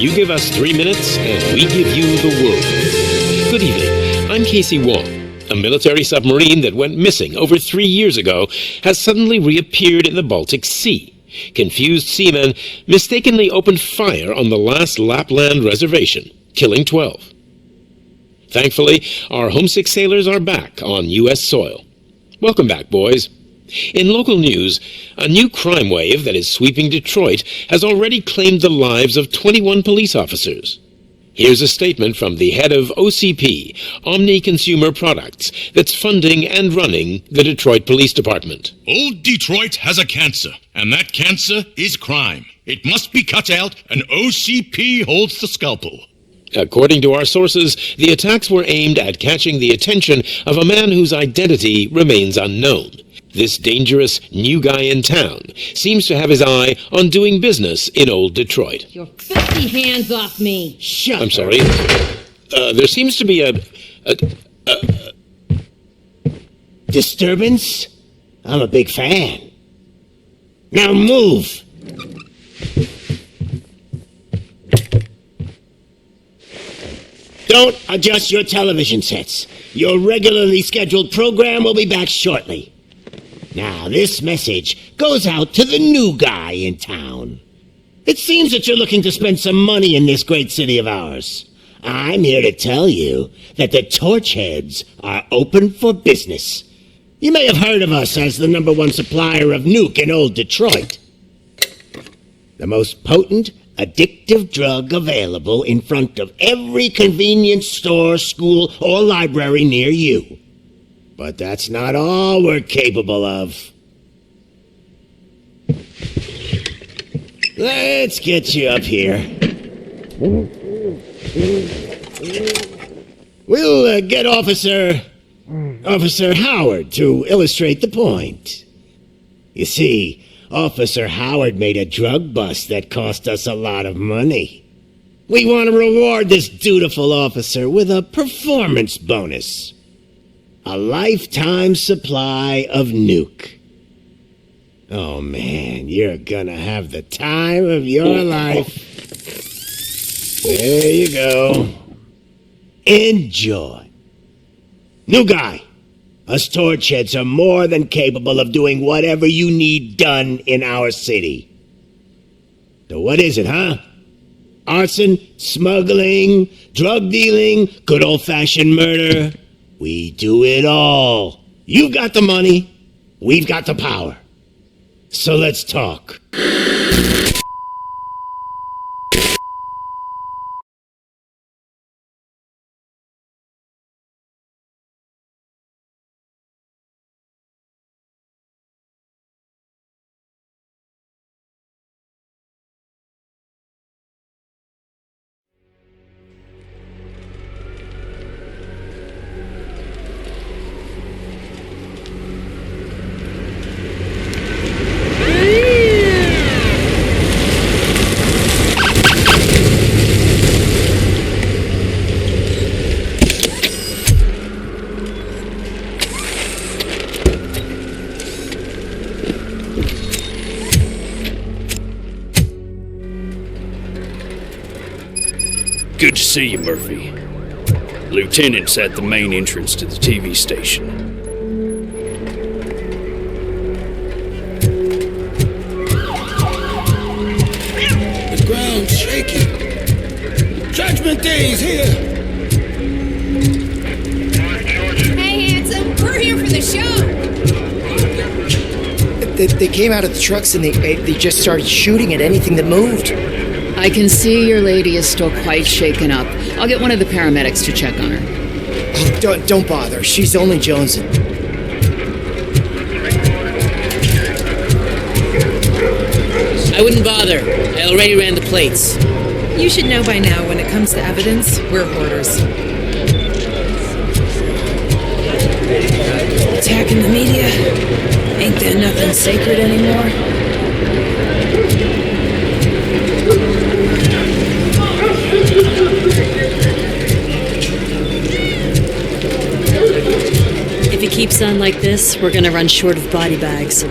You give us 3 minutes, and we give you the world. Good evening. I'm Casey Wong. A military submarine that went missing over 3 years ago has suddenly reappeared in the Baltic Sea. Confused seamen mistakenly opened fire on the last Lapland reservation, killing 12. Thankfully, our homesick sailors are back on U.S. soil. Welcome back, boys. In local news, a new crime wave that is sweeping Detroit has already claimed the lives of 21 police officers. Here's a statement from the head of OCP, Omni Consumer Products, that's funding and running the Detroit Police Department. Old Detroit has a cancer, and that cancer is crime. It must be cut out, and OCP holds the scalpel. According to our sources, the attacks were aimed at catching the attention of a man whose identity remains unknown. This dangerous new guy in town seems to have his eye on doing business in old Detroit. Your filthy hands off me! Shut up. I'm sorry. There seems to be a disturbance? I'm a big fan. Now move! Don't adjust your television sets. Your regularly scheduled program will be back shortly. Now, this message goes out to the new guy in town. It seems that you're looking to spend some money in this great city of ours. I'm here to tell you that the Torchheads are open for business. You may have heard of us as the #1 supplier of nuke in old Detroit. The most potent, addictive drug available in front of every convenience store, school, or library near you. But that's not all we're capable of. Let's get you up here. We'll get Officer Howard to illustrate the point. You see, Officer Howard made a drug bust that cost us a lot of money. We want to reward this dutiful officer with a performance bonus. A lifetime supply of nuke. Oh man, you're gonna have the time of your life. There you go. Enjoy. New guy, us Torchheads are more than capable of doing whatever you need done in our city. So what is it, huh? Arson, smuggling, drug dealing, good old-fashioned murder. We do it all. You've got the money, we've got the power. So let's talk. Good to see you, Murphy. Lieutenant's at the main entrance to the TV station. The ground's shaking. Judgment Day is here. Hey, handsome, we're here for the show! They came out of the trucks and they just started shooting at anything that moved. I can see your lady is still quite shaken up. I'll get one of the paramedics to check on her. Oh, don't bother. She's only jonesing. I wouldn't bother. I already ran the plates. You should know by now, when it comes to evidence, we're hoarders. Attacking the media? Ain't there nothing sacred anymore? If it keeps on like this, we're gonna run short of body bags.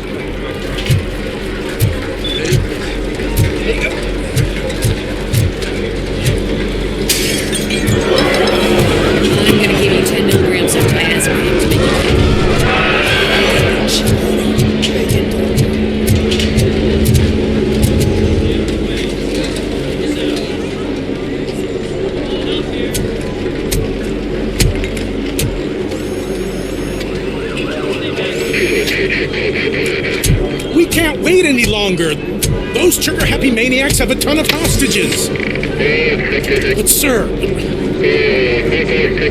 Those trigger-happy maniacs have a ton of hostages. But, sir...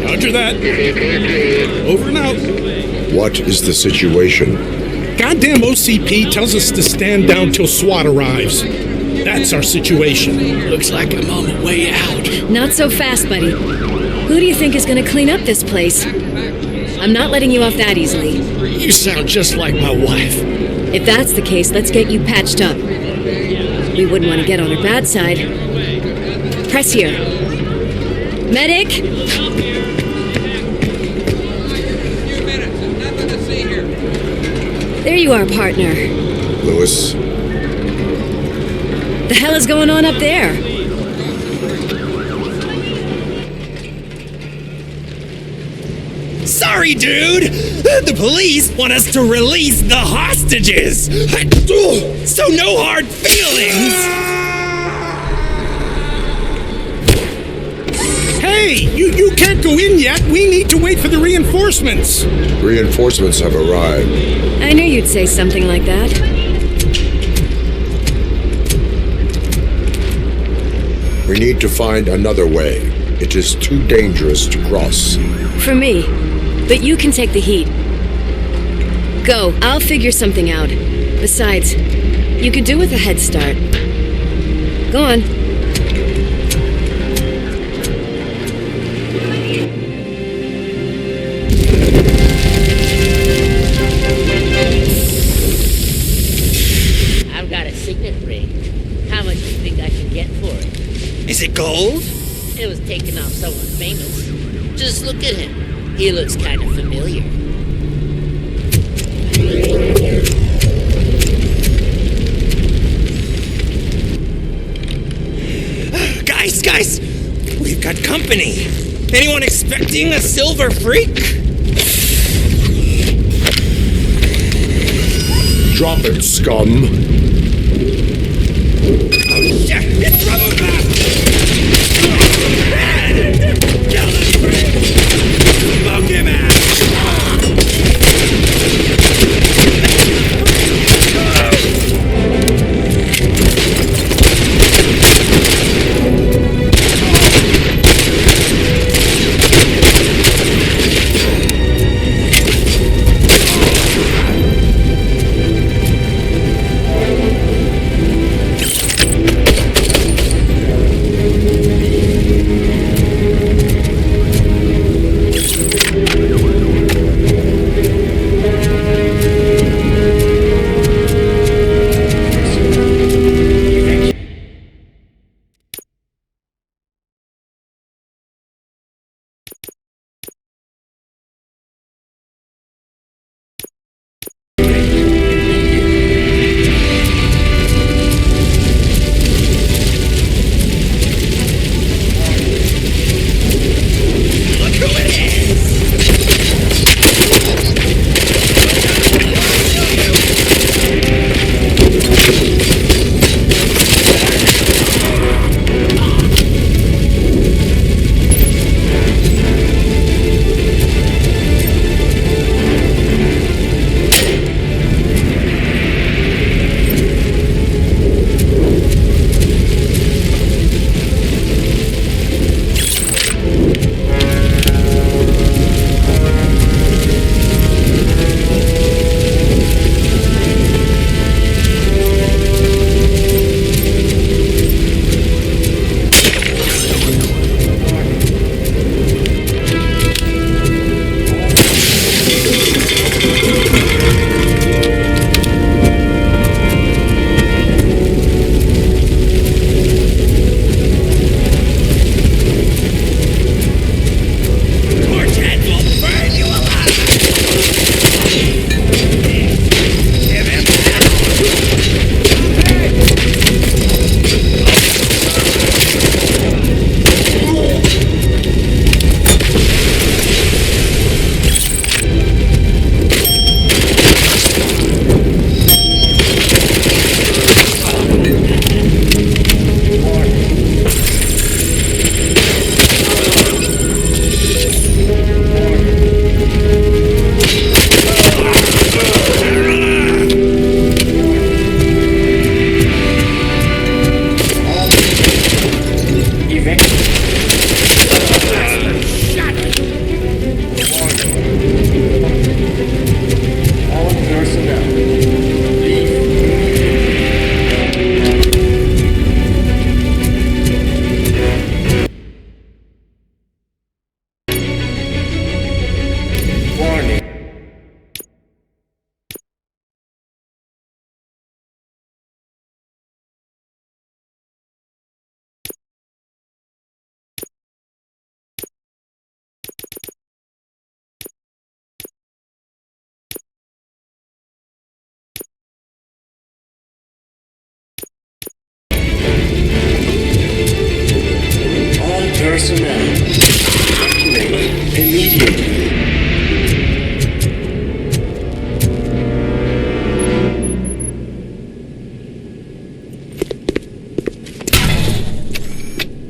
Roger that. Over and out. What is the situation? Goddamn OCP tells us to stand down till SWAT arrives. That's our situation. Looks like I'm on my way out. Not so fast, buddy. Who do you think is gonna clean up this place? I'm not letting you off that easily. You sound just like my wife. If that's the case, let's get you patched up. We wouldn't want to get on her bad side. Press here. Medic! There you are, partner. Lewis? The hell is going on up there? Sorry, dude! The police want us to release the hostages! So no hard feelings! Hey, you can't go in yet. We need to wait for the reinforcements. Reinforcements have arrived. I knew you'd say something like that. We need to find another way. It is too dangerous to cross. For me. But you can take the heat. Go, I'll figure something out. Besides, you could do with a head start. Go on. I've got a signet ring. How much do you think I can get for it? Is it gold? It was taken off someone famous. Just look at him. He looks kind of familiar. Guys! We've got company. Anyone expecting a silver freak? Drop it, scum. Oh shit! It's RoboCop! Kill the freak! Smoke him out!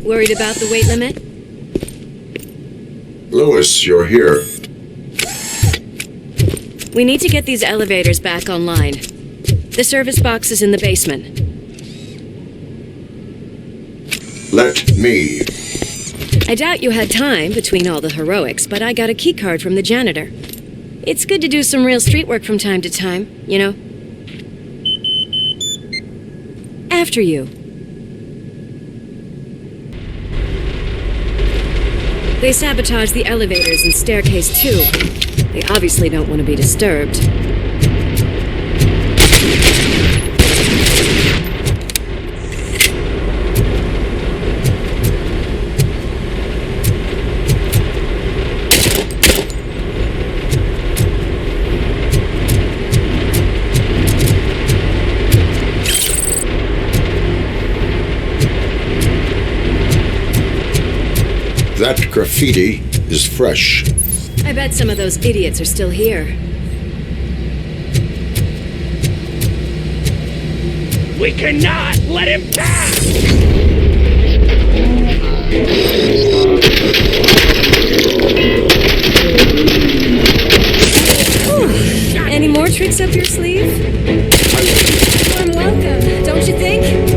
Worried about the weight limit? Lewis, you're here. We need to get these elevators back online. The service box is in the basement. Let me. I doubt you had time between all the heroics, but I got a keycard from the janitor. It's good to do some real street work from time to time, you know? After you. They sabotaged the elevators and staircase too. They obviously don't want to be disturbed. That graffiti is fresh. I bet some of those idiots are still here. We cannot let him pass! Any more tricks up your sleeve? Warm welcome, don't you think?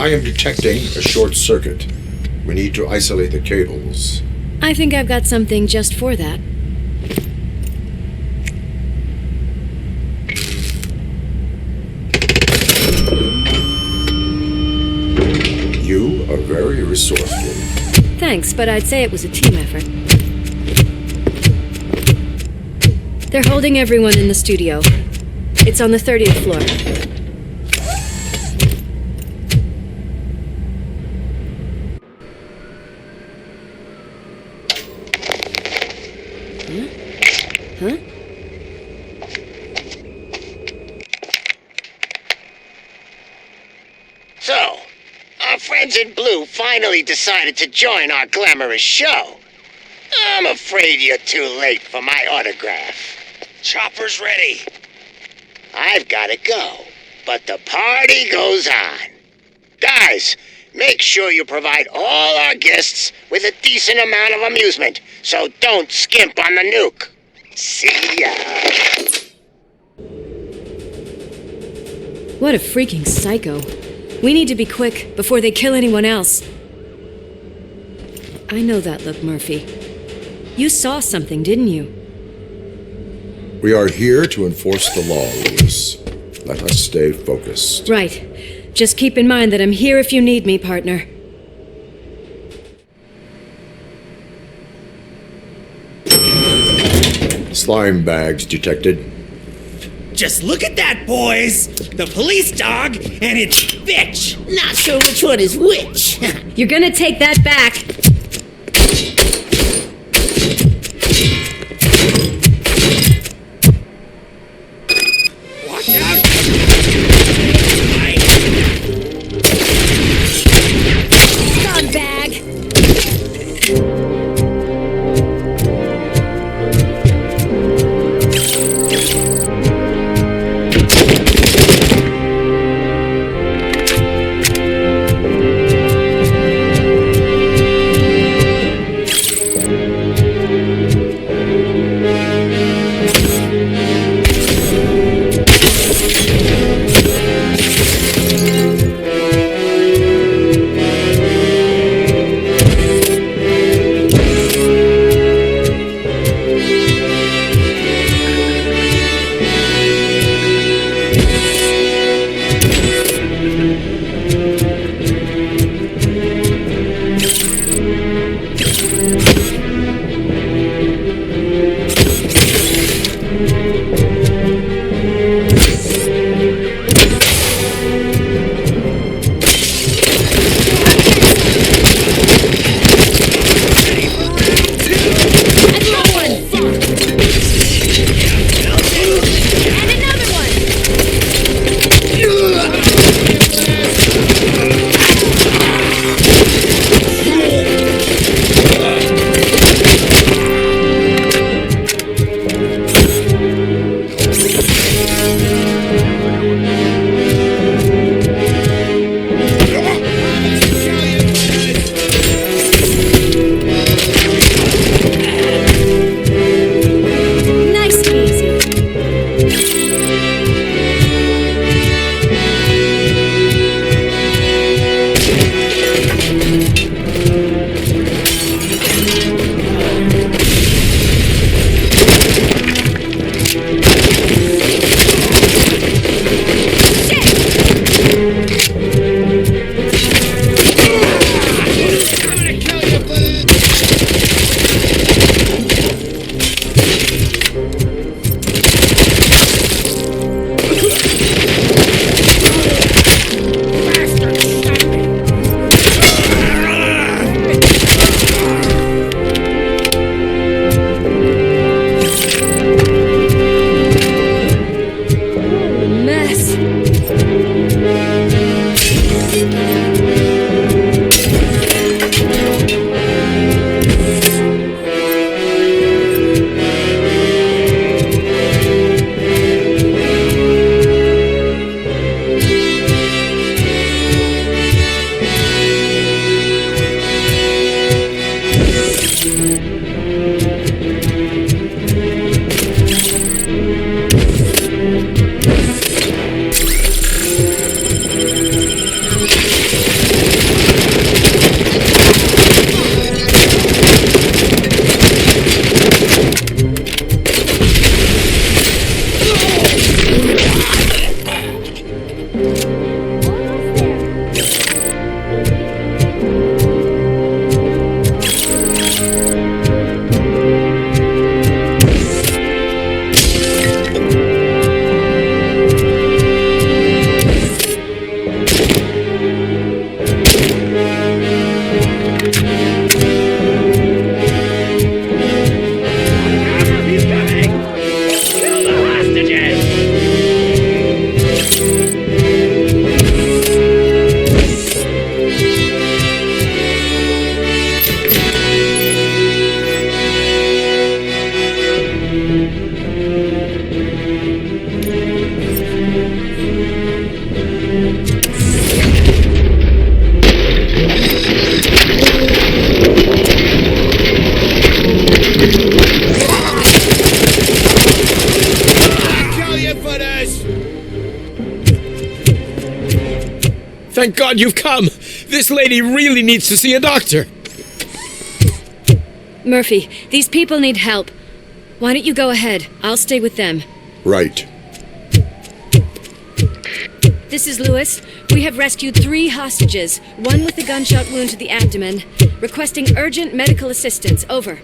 I am detecting a short circuit. We need to isolate the cables. I think I've got something just for that. You are very resourceful. Thanks, but I'd say it was a team effort. They're holding everyone in the studio. It's on the 30th floor. Huh? So, our friends in blue finally decided to join our glamorous show. I'm afraid you're too late for my autograph. Chopper's ready. I've got to go, but the party goes on. Guys, make sure you provide all our guests with a decent amount of amusement, so don't skimp on the nuke. See ya. What a freaking psycho. We need to be quick before they kill anyone else. I know that look, Murphy. You saw something, didn't you? We are here to enforce the law, Louis. Let us stay focused. Right. Just keep in mind that I'm here if you need me, partner. Slime bags detected. Just look at that, boys! The police dog and its bitch! Not sure which one is which. You're gonna take that back. Watch out! Scumbag! Thank God you've come. This lady really needs to see a doctor. Murphy, these people need help. Why don't you go ahead? I'll stay with them. Right. This is Lewis. We have rescued 3 hostages, one with a gunshot wound to the abdomen, requesting urgent medical assistance. Over.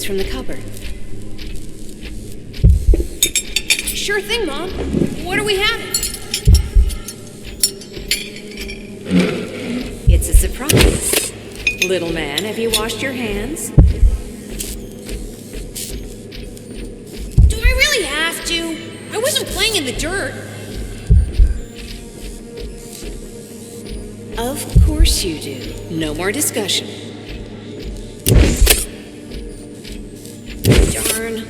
from the cupboard. Sure thing, Mom. What are we having? It's a surprise. Little man, have you washed your hands? Do I really have to? I wasn't playing in the dirt. Of course you do. No more discussion. Darn.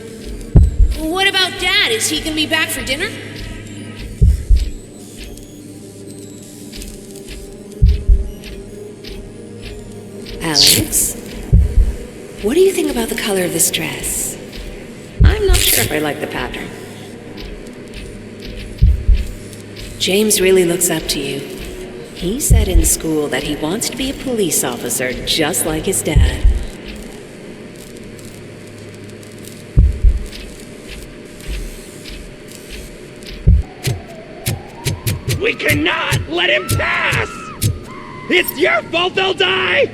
What about Dad? Is he gonna be back for dinner? Alex, what do you think about the color of this dress? I'm not sure if I like the pattern. James really looks up to you. He said in school that he wants to be a police officer just like his dad. We cannot let him pass! It's your fault they'll die!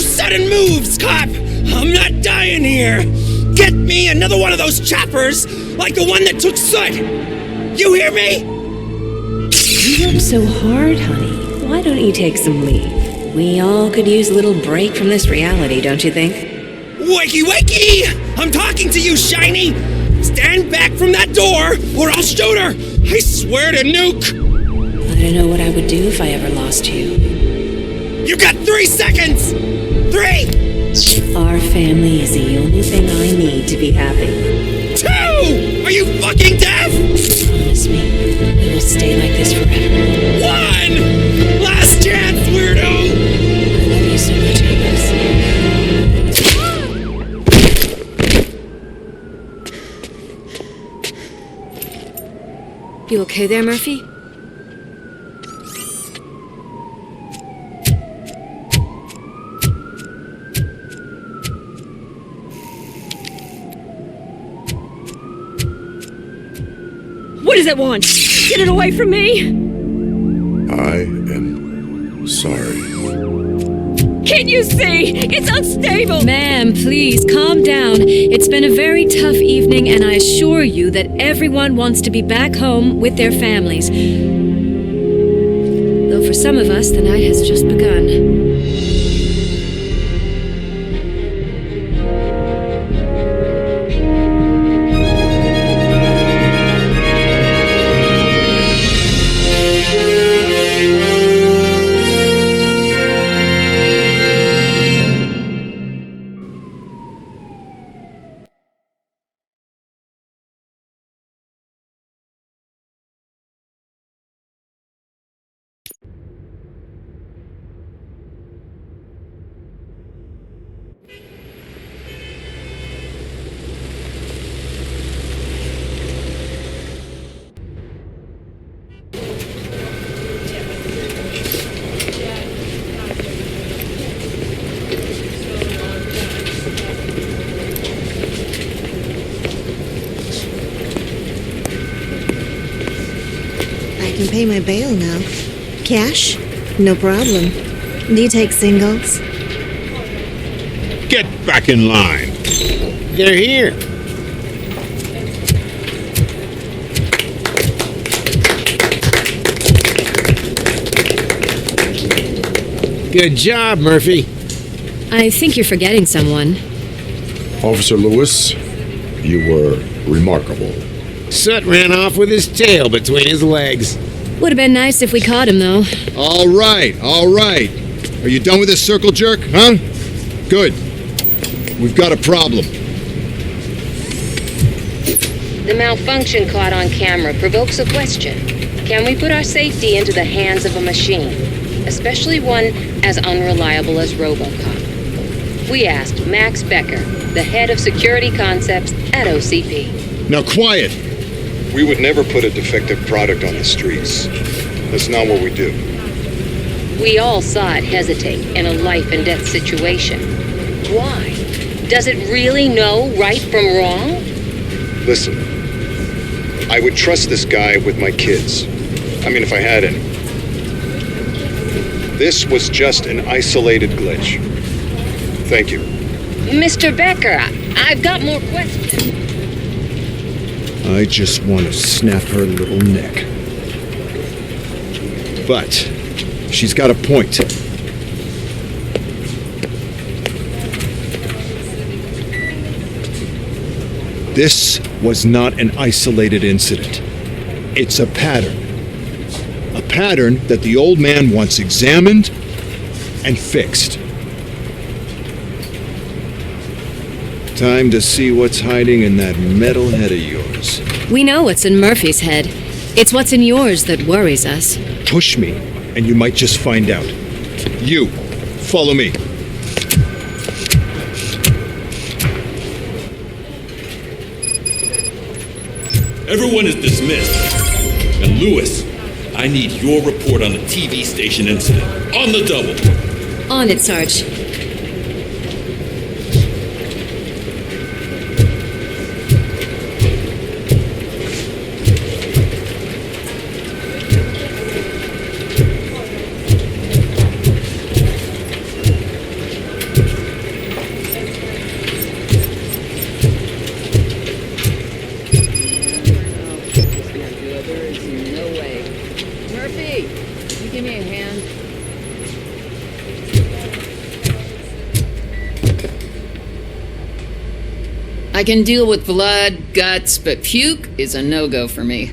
Sudden moves, cop! I'm not dying here! Get me another one of those choppers, like the one that took Soot! You hear me? You work so hard, honey. Why don't you take some leave? We all could use a little break from this reality, don't you think? Wakey, wakey! I'm talking to you, Shiny! Stand back from that door, or I'll shoot her! I swear to nuke! I don't know what I would do if I ever lost you. You got 3 seconds! 3! Our family is the only thing I need to be happy. 2! Are you fucking deaf? Promise me, we will stay like this forever. 1! Last chance, weirdo! I love you so much, Alex. You okay there, Murphy? What does it want? Get it away from me! I am sorry. Can't you see? It's unstable! Ma'am, please calm down. It's been a very tough evening, and I assure you that everyone wants to be back home with their families. Though for some of us, the night has just begun. I can pay my bail now. Cash? No problem. Do you take singles? Get back in line. They're here. Good job, Murphy. I think you're forgetting someone. Officer Lewis, you were remarkable. Soot ran off with his tail between his legs. Would have been nice if we caught him, though. All right, all right. Are you done with this circle jerk, huh? Good. We've got a problem. The malfunction caught on camera provokes a question. Can we put our safety into the hands of a machine, especially one as unreliable as RoboCop? We asked Max Becker, the head of security concepts at OCP. Now quiet! We would never put a defective product on the streets. That's not what we do. We all saw it hesitate in a life and death situation. Why? Does it really know right from wrong? Listen, I would trust this guy with my kids. I mean, if I had any. This was just an isolated glitch. Thank you. Mr. Becker, I've got more questions. I just want to snap her little neck. But she's got a point. This was not an isolated incident. It's a pattern. A pattern that the old man wants examined and fixed. Time to see what's hiding in that metal head of yours. We know what's in Murphy's head. It's what's in yours that worries us. Push me, and you might just find out. You, follow me. Everyone is dismissed. And Lewis, I need your report on the TV station incident. On the double. On it, Sarge. I can deal with blood, guts, but puke is a no-go for me.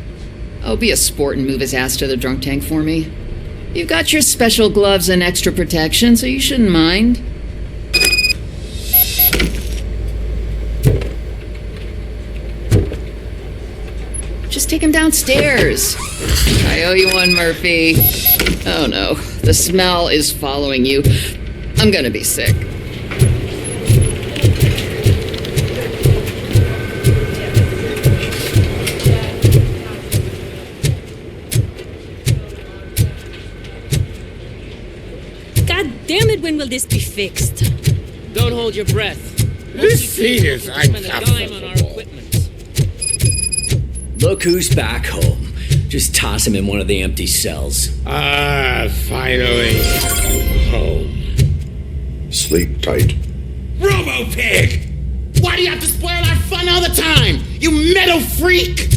Oh, be a sport and move his ass to the drunk tank for me. You've got your special gloves and extra protection, so you shouldn't mind. Just take him downstairs. I owe you one, Murphy. Oh no, the smell is following you. I'm gonna be sick. Damn it, when will this be fixed? Don't hold your breath. This seat is uncomfortable. Look who's back home. Just toss him in one of the empty cells. Ah, finally. Home. Sleep tight. Robo-Pig! Why do you have to spoil our fun all the time? You metal freak!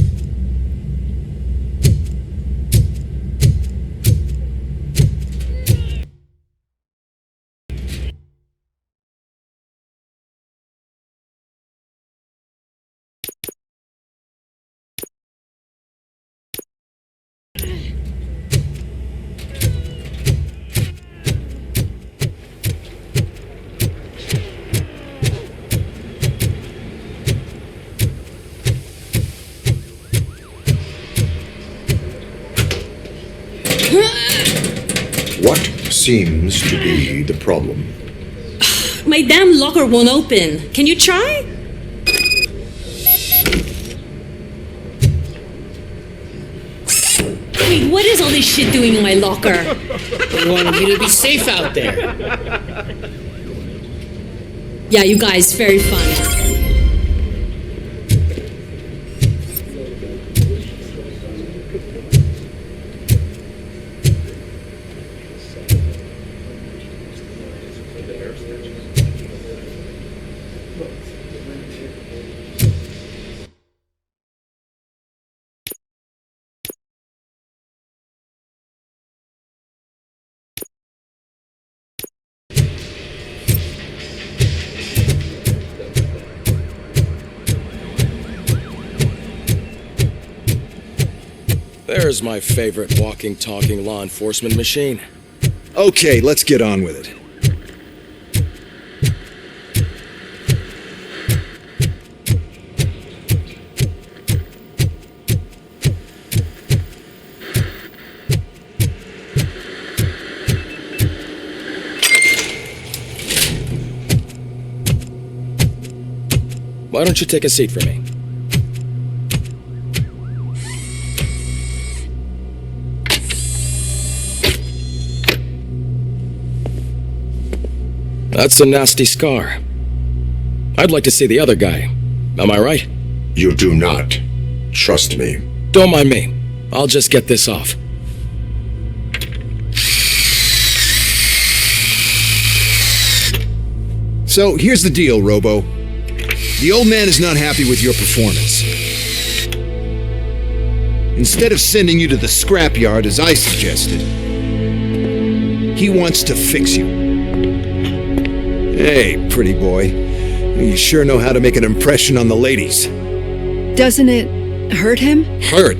What seems to be the problem? My damn locker won't open. Can you try? Wait, what is all this shit doing in my locker? We wanted you to be safe out there. Yeah, you guys, very fun. There's my favorite walking, talking law enforcement machine. Okay, let's get on with it. Why don't you take a seat for me? That's a nasty scar. I'd like to see the other guy. Am I right? You do not. Trust me. Don't mind me. I'll just get this off. So here's the deal, Robo. The old man is not happy with your performance. Instead of sending you to the scrapyard as I suggested, he wants to fix you. Hey, pretty boy. You sure know how to make an impression on the ladies. Doesn't it hurt him? Hurt?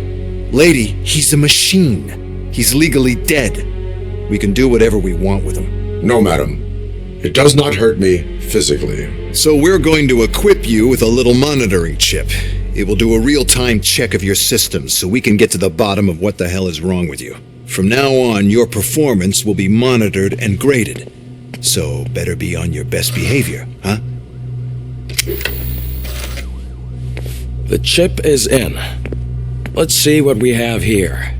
Lady, he's a machine. He's legally dead. We can do whatever we want with him. No, madam. It does not hurt me physically. So we're going to equip you with a little monitoring chip. It will do a real-time check of your systems so we can get to the bottom of what the hell is wrong with you. From now on, your performance will be monitored and graded. So better be on your best behavior, huh? The chip is in. Let's see what we have here.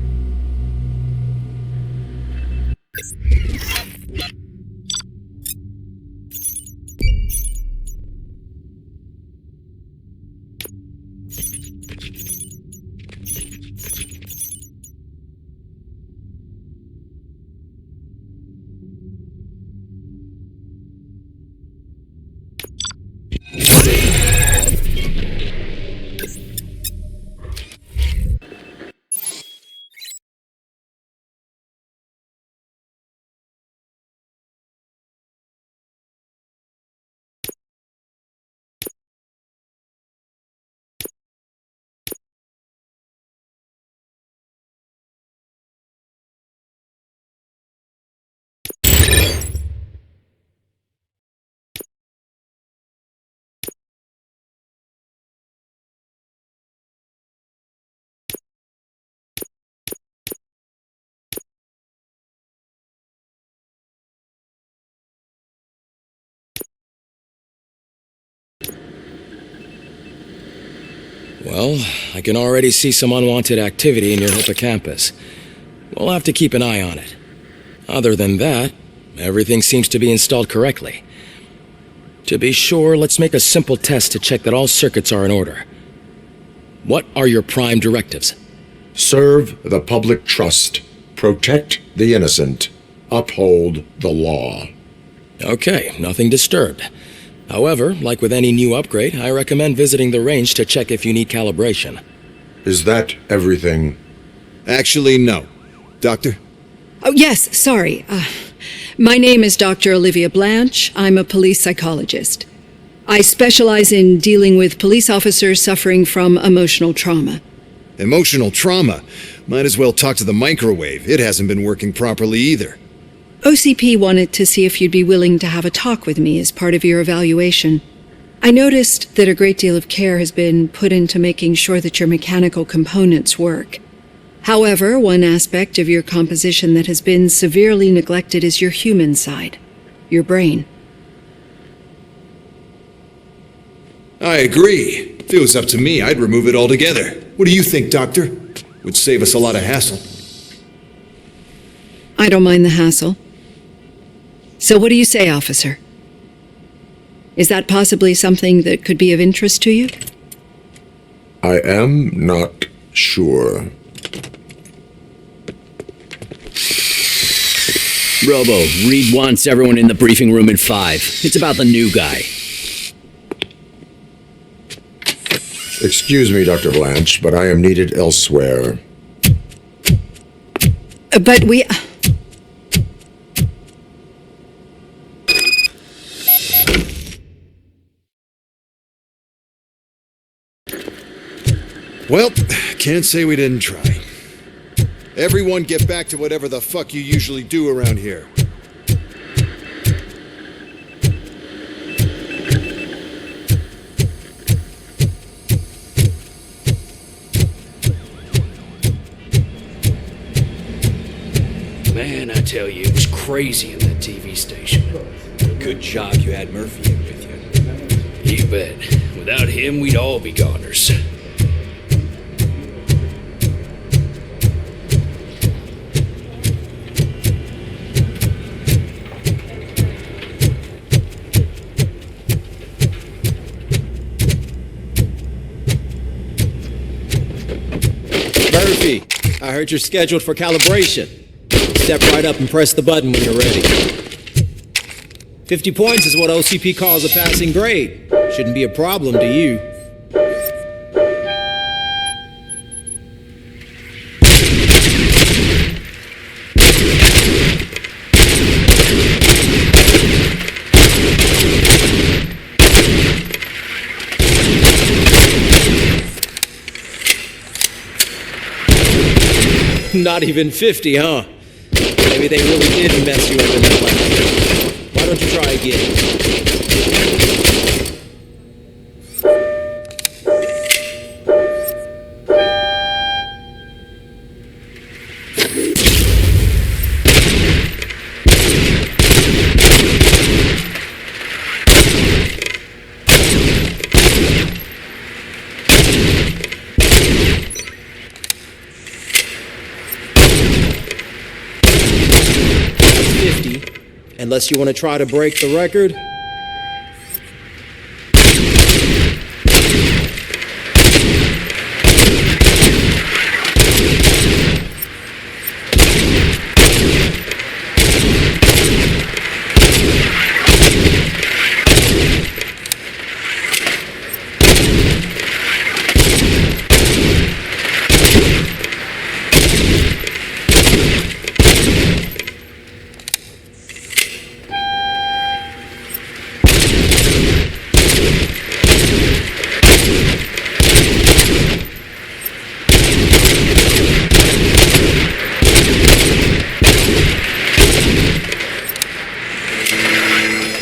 Well, I can already see some unwanted activity in your hippocampus. We'll have to keep an eye on it. Other than that, everything seems to be installed correctly. To be sure, let's make a simple test to check that all circuits are in order. What are your prime directives? Serve the public trust. Protect the innocent. Uphold the law. Okay, nothing disturbed. However, like with any new upgrade, I recommend visiting the range to check if you need calibration. Is that everything? Actually, no. Doctor? Oh, yes, sorry. My name is Dr. Olivia Blanche. I'm a police psychologist. I specialize in dealing with police officers suffering from emotional trauma. Emotional trauma? Might as well talk to the microwave. It hasn't been working properly either. OCP wanted to see if you'd be willing to have a talk with me as part of your evaluation. I noticed that a great deal of care has been put into making sure that your mechanical components work. However, one aspect of your composition that has been severely neglected is your human side, your brain. I agree. If it was up to me, I'd remove it altogether. What do you think, Doctor? Would save us a lot of hassle. I don't mind the hassle. So what do you say, officer? Is that possibly something that could be of interest to you? I am not sure. Robo, Reed wants everyone in the briefing room at 5. It's about the new guy. Excuse me, Dr. Blanche, but I am needed elsewhere. But we... Well, can't say we didn't try. Everyone get back to whatever the fuck you usually do around here. Man, I tell you, it was crazy in that TV station. Good job you had Murphy in with you. You bet. Without him, we'd all be goners. Murphy, I heard you're scheduled for calibration. Step right up and press the button when you're ready. 50 points is what OCP calls a passing grade. Shouldn't be a problem to you. Not even 50, huh? Maybe they really did mess you up in that lab. Why don't you try again? Unless you want to try to break the record.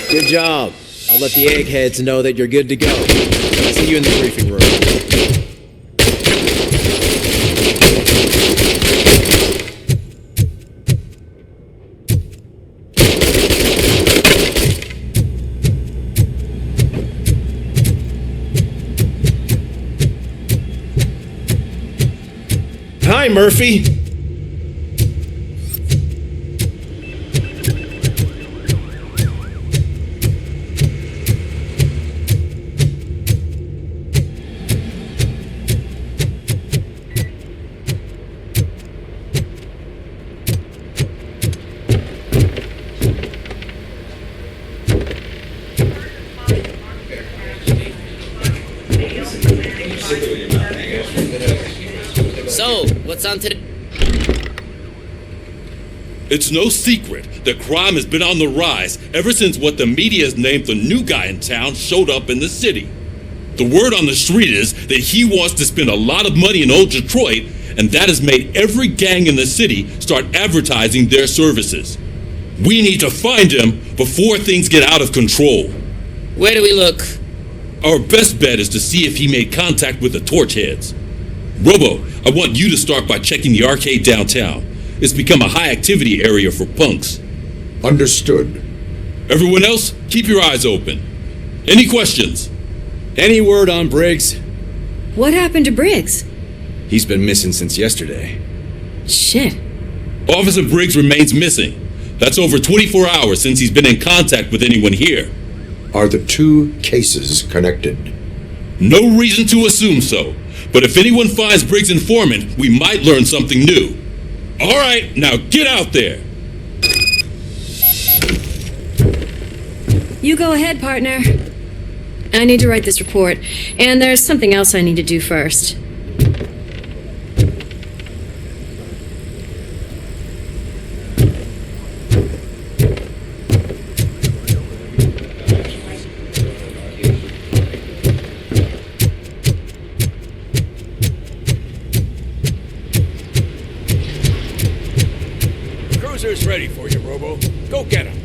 Good job. I'll let the eggheads know that you're good to go. See you in the briefing room. Hi, Murphy. So, what's on today? It's no secret that crime has been on the rise ever since what the media has named the new guy in town showed up in the city. The word on the street is that he wants to spend a lot of money in old Detroit, and that has made every gang in the city start advertising their services. We need to find him before things get out of control. Where do we look? Our best bet is to see if he made contact with the Torchheads. Robo, I want you to start by checking the arcade downtown. It's become a high-activity area for punks. Understood. Everyone else, keep your eyes open. Any questions? Any word on Briggs? What happened to Briggs? He's been missing since yesterday. Shit. Officer Briggs remains missing. That's over 24 hours since he's been in contact with anyone here. Are the two cases connected? No reason to assume so. But if anyone finds Briggs' informant, we might learn something new. All right, now get out there. You go ahead, partner. I need to write this report, and there's something else I need to do first. Cruiser's ready for you, Robo. Go get him.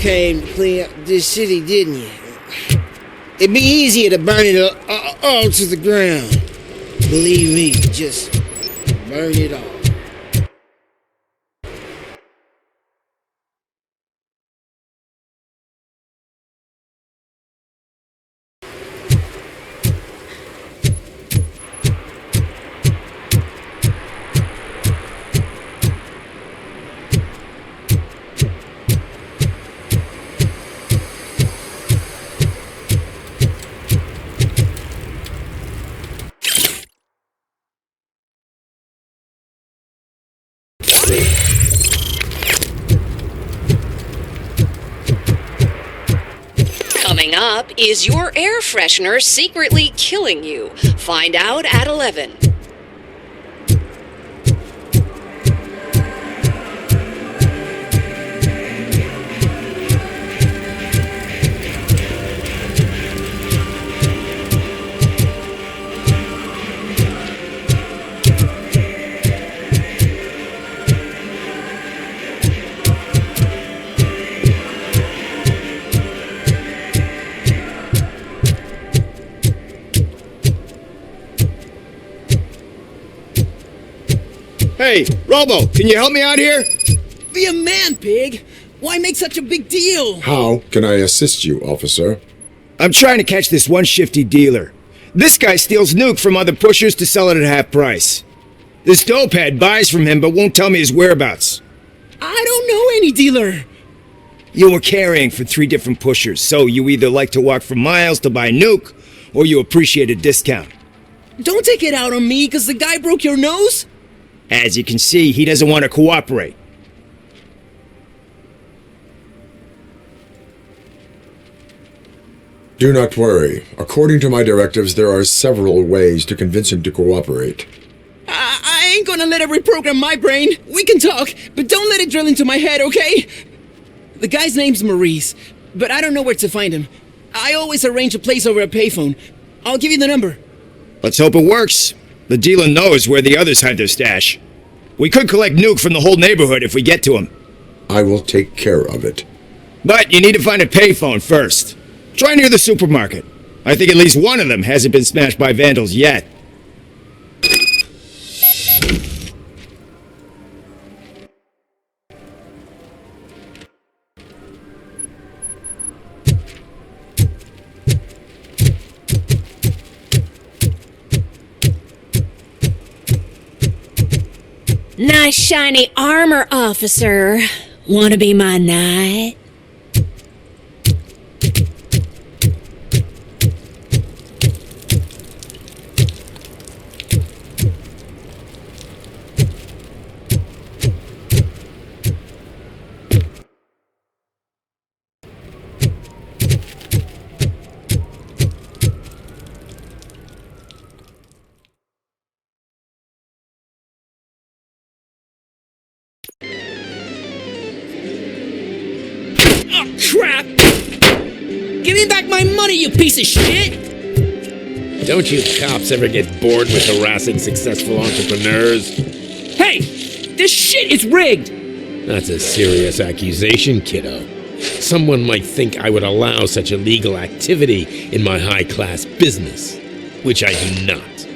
came to clean up this city, didn't you? It'd be easier to burn it all to the ground. Believe me, just burn it all. Coming up, is your air freshener secretly killing you? Find out at 11. Hey, Robo, can you help me out here? Be a man, pig. Why make such a big deal? How can I assist you, officer? I'm trying to catch this one shifty dealer. This guy steals nuke from other pushers to sell it at half price. This dopehead buys from him but won't tell me his whereabouts. I don't know any dealer. You were carrying for 3 different pushers, so you either like to walk for miles to buy nuke, or you appreciate a discount. Don't take it out on me, because the guy broke your nose? As you can see, he doesn't want to cooperate. Do not worry. According to my directives, there are several ways to convince him to cooperate. I ain't gonna let it reprogram my brain. We can talk, but don't let it drill into my head, okay? The guy's name's Maurice, but I don't know where to find him. I always arrange a place over a payphone. I'll give you the number. Let's hope it works. The dealer knows where the others hide their stash. We could collect nuke from the whole neighborhood if we get to him. I will take care of it. But you need to find a payphone first. Try near the supermarket. I think at least one of them hasn't been smashed by vandals yet. Nice shiny armor, officer. Wanna be my knight? Oh, crap! Give me back my money, you piece of shit! Don't you cops ever get bored with harassing successful entrepreneurs? Hey! This shit is rigged! That's a serious accusation, kiddo. Someone might think I would allow such illegal activity in my high-class business, which I do not.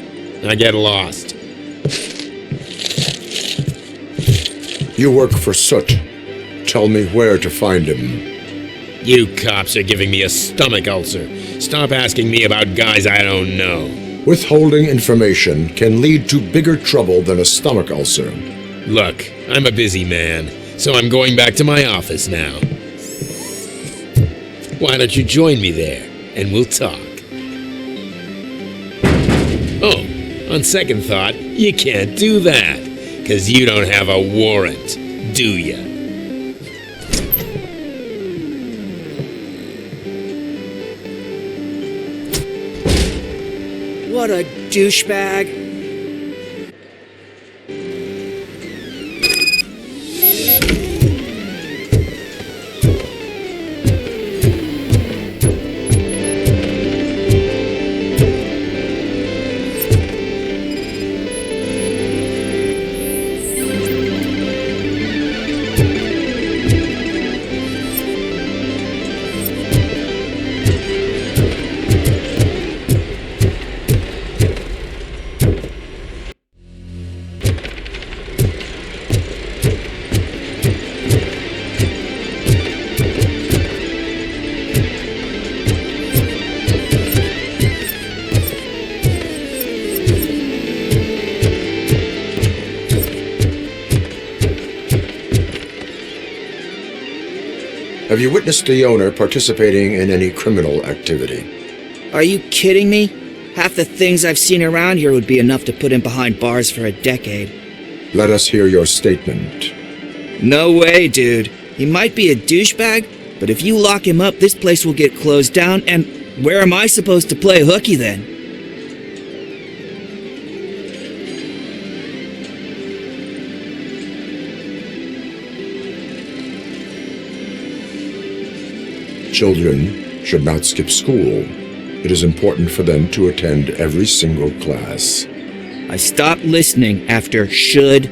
I get lost. You work for Soot. Tell me where to find him. You cops are giving me a stomach ulcer. Stop asking me about guys I don't know. Withholding information can lead to bigger trouble than a stomach ulcer. Look, I'm a busy man, so I'm going back to my office now. Why don't you join me there, and we'll talk. Oh, on second thought, you can't do that, 'cause you don't have a warrant, do ya? What a douchebag. Have you witnessed the owner participating in any criminal activity? Are you kidding me? Half the things I've seen around here would be enough to put him behind bars for a decade. Let us hear your statement. No way, dude. He might be a douchebag, but if you lock him up, this place will get closed down, and where am I supposed to play hooky then? Children should not skip school. It is important for them to attend every single class. I stopped listening after should.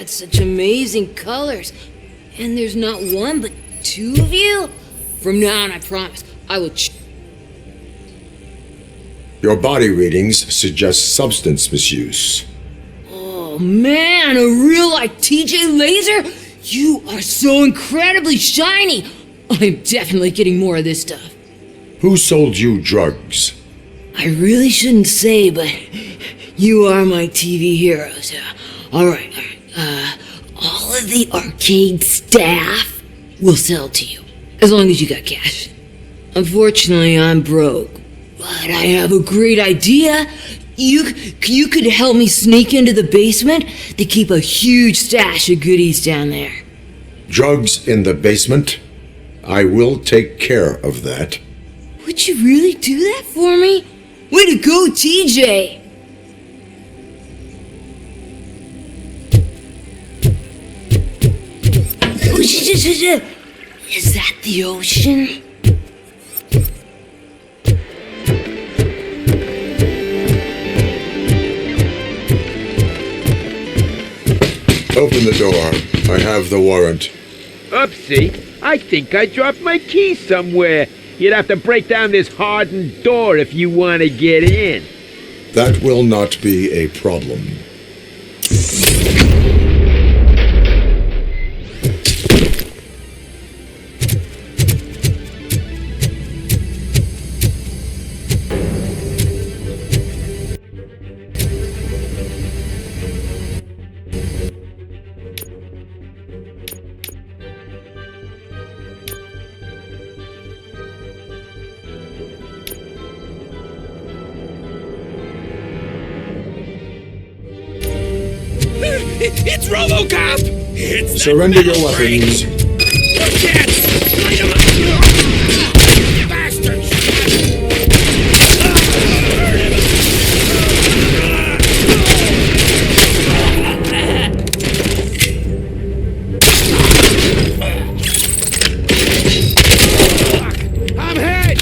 Such amazing colors. And there's not one, but two of you? From now on, I promise, I will Your body readings suggest substance misuse. Oh, man, a real like TJ Laser? You are so incredibly shiny. I'm definitely getting more of this stuff. Who sold you drugs? I really shouldn't say, but you are my TV heroes. All right. All of the arcade staff will sell to you, as long as you got cash. Unfortunately, I'm broke, but I have a great idea. You could help me sneak into the basement. They keep a huge stash of goodies down there. Drugs in the basement? I will take care of that. Would you really do that for me? Way to go, TJ! Is that the ocean? Open the door. I have the warrant. Oopsie. I think I dropped my key somewhere. You'd have to break down this hardened door if you want to get in. That will not be a problem. It's RoboCop! It's Surrender your weapons. Look at light him up! Bastards! I'm hit!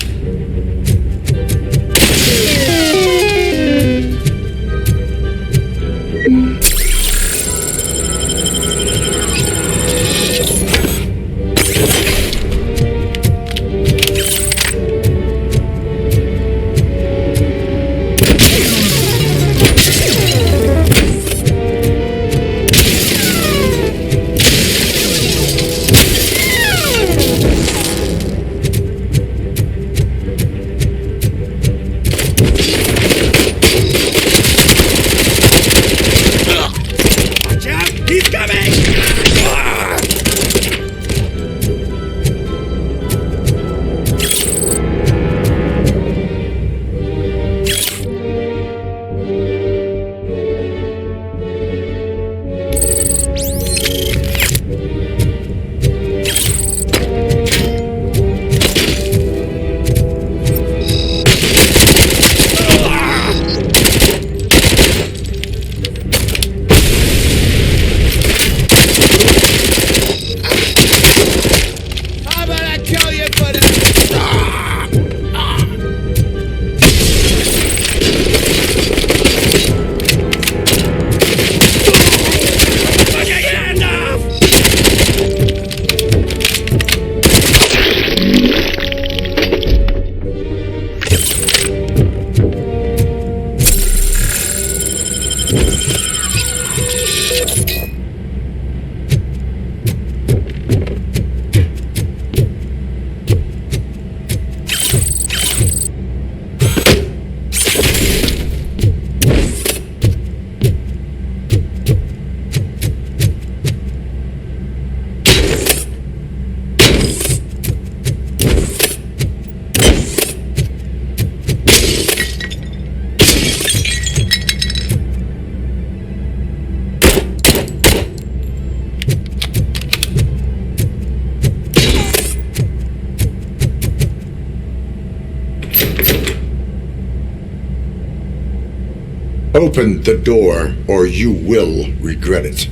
Open the door, or you will regret it.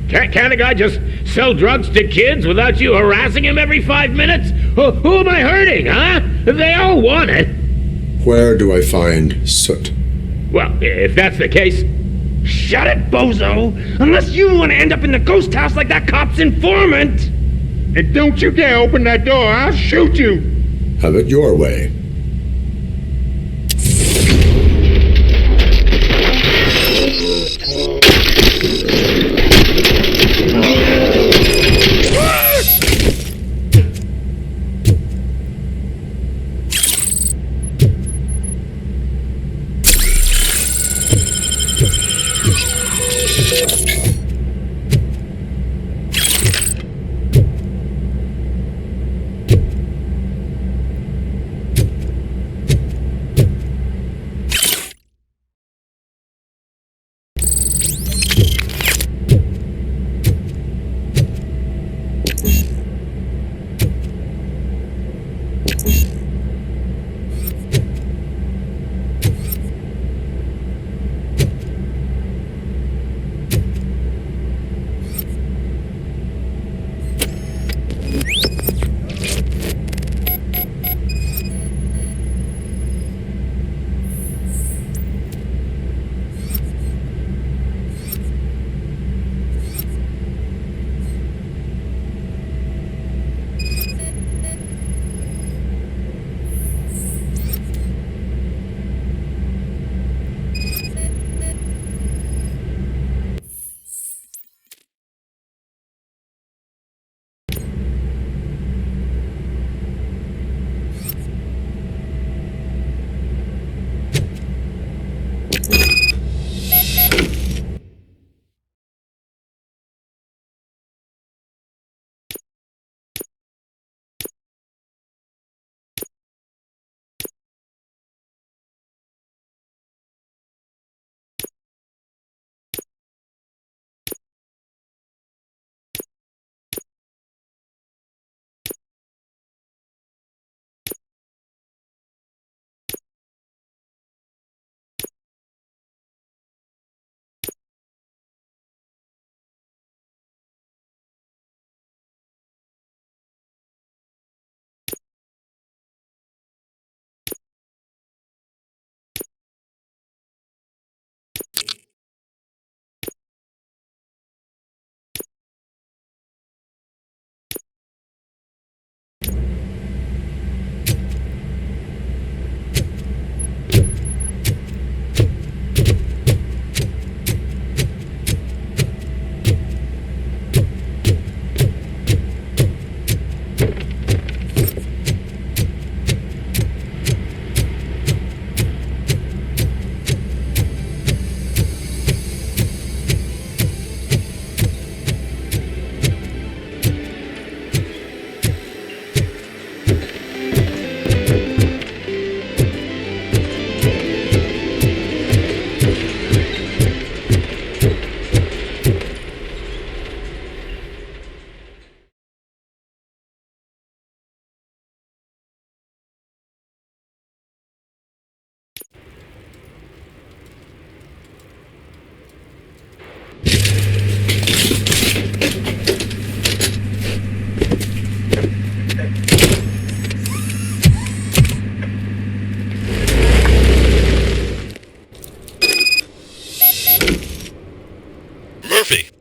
Can't a guy just sell drugs to kids without you harassing him every 5 minutes? Who am I hurting, huh? They all want it. Where do I find Soot? Well, if that's the case, shut it, bozo! Unless you want to end up in the ghost house like that cop's informant! And don't you dare open that door, I'll shoot you! Have it your way.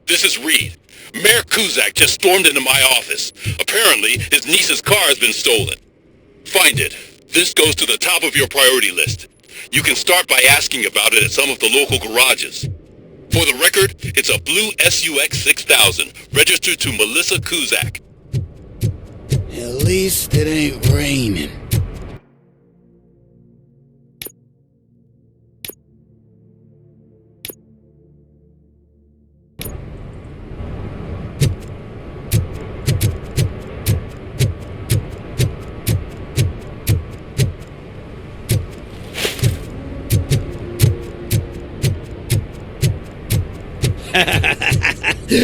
This is Reed. Mayor Kuzak just stormed into my office. Apparently, his niece's car has been stolen. Find it. This goes to the top of your priority list. You can start by asking about it at some of the local garages. For the record, it's a blue SUX 6000, registered to Melissa Kuzak. At least it ain't raining.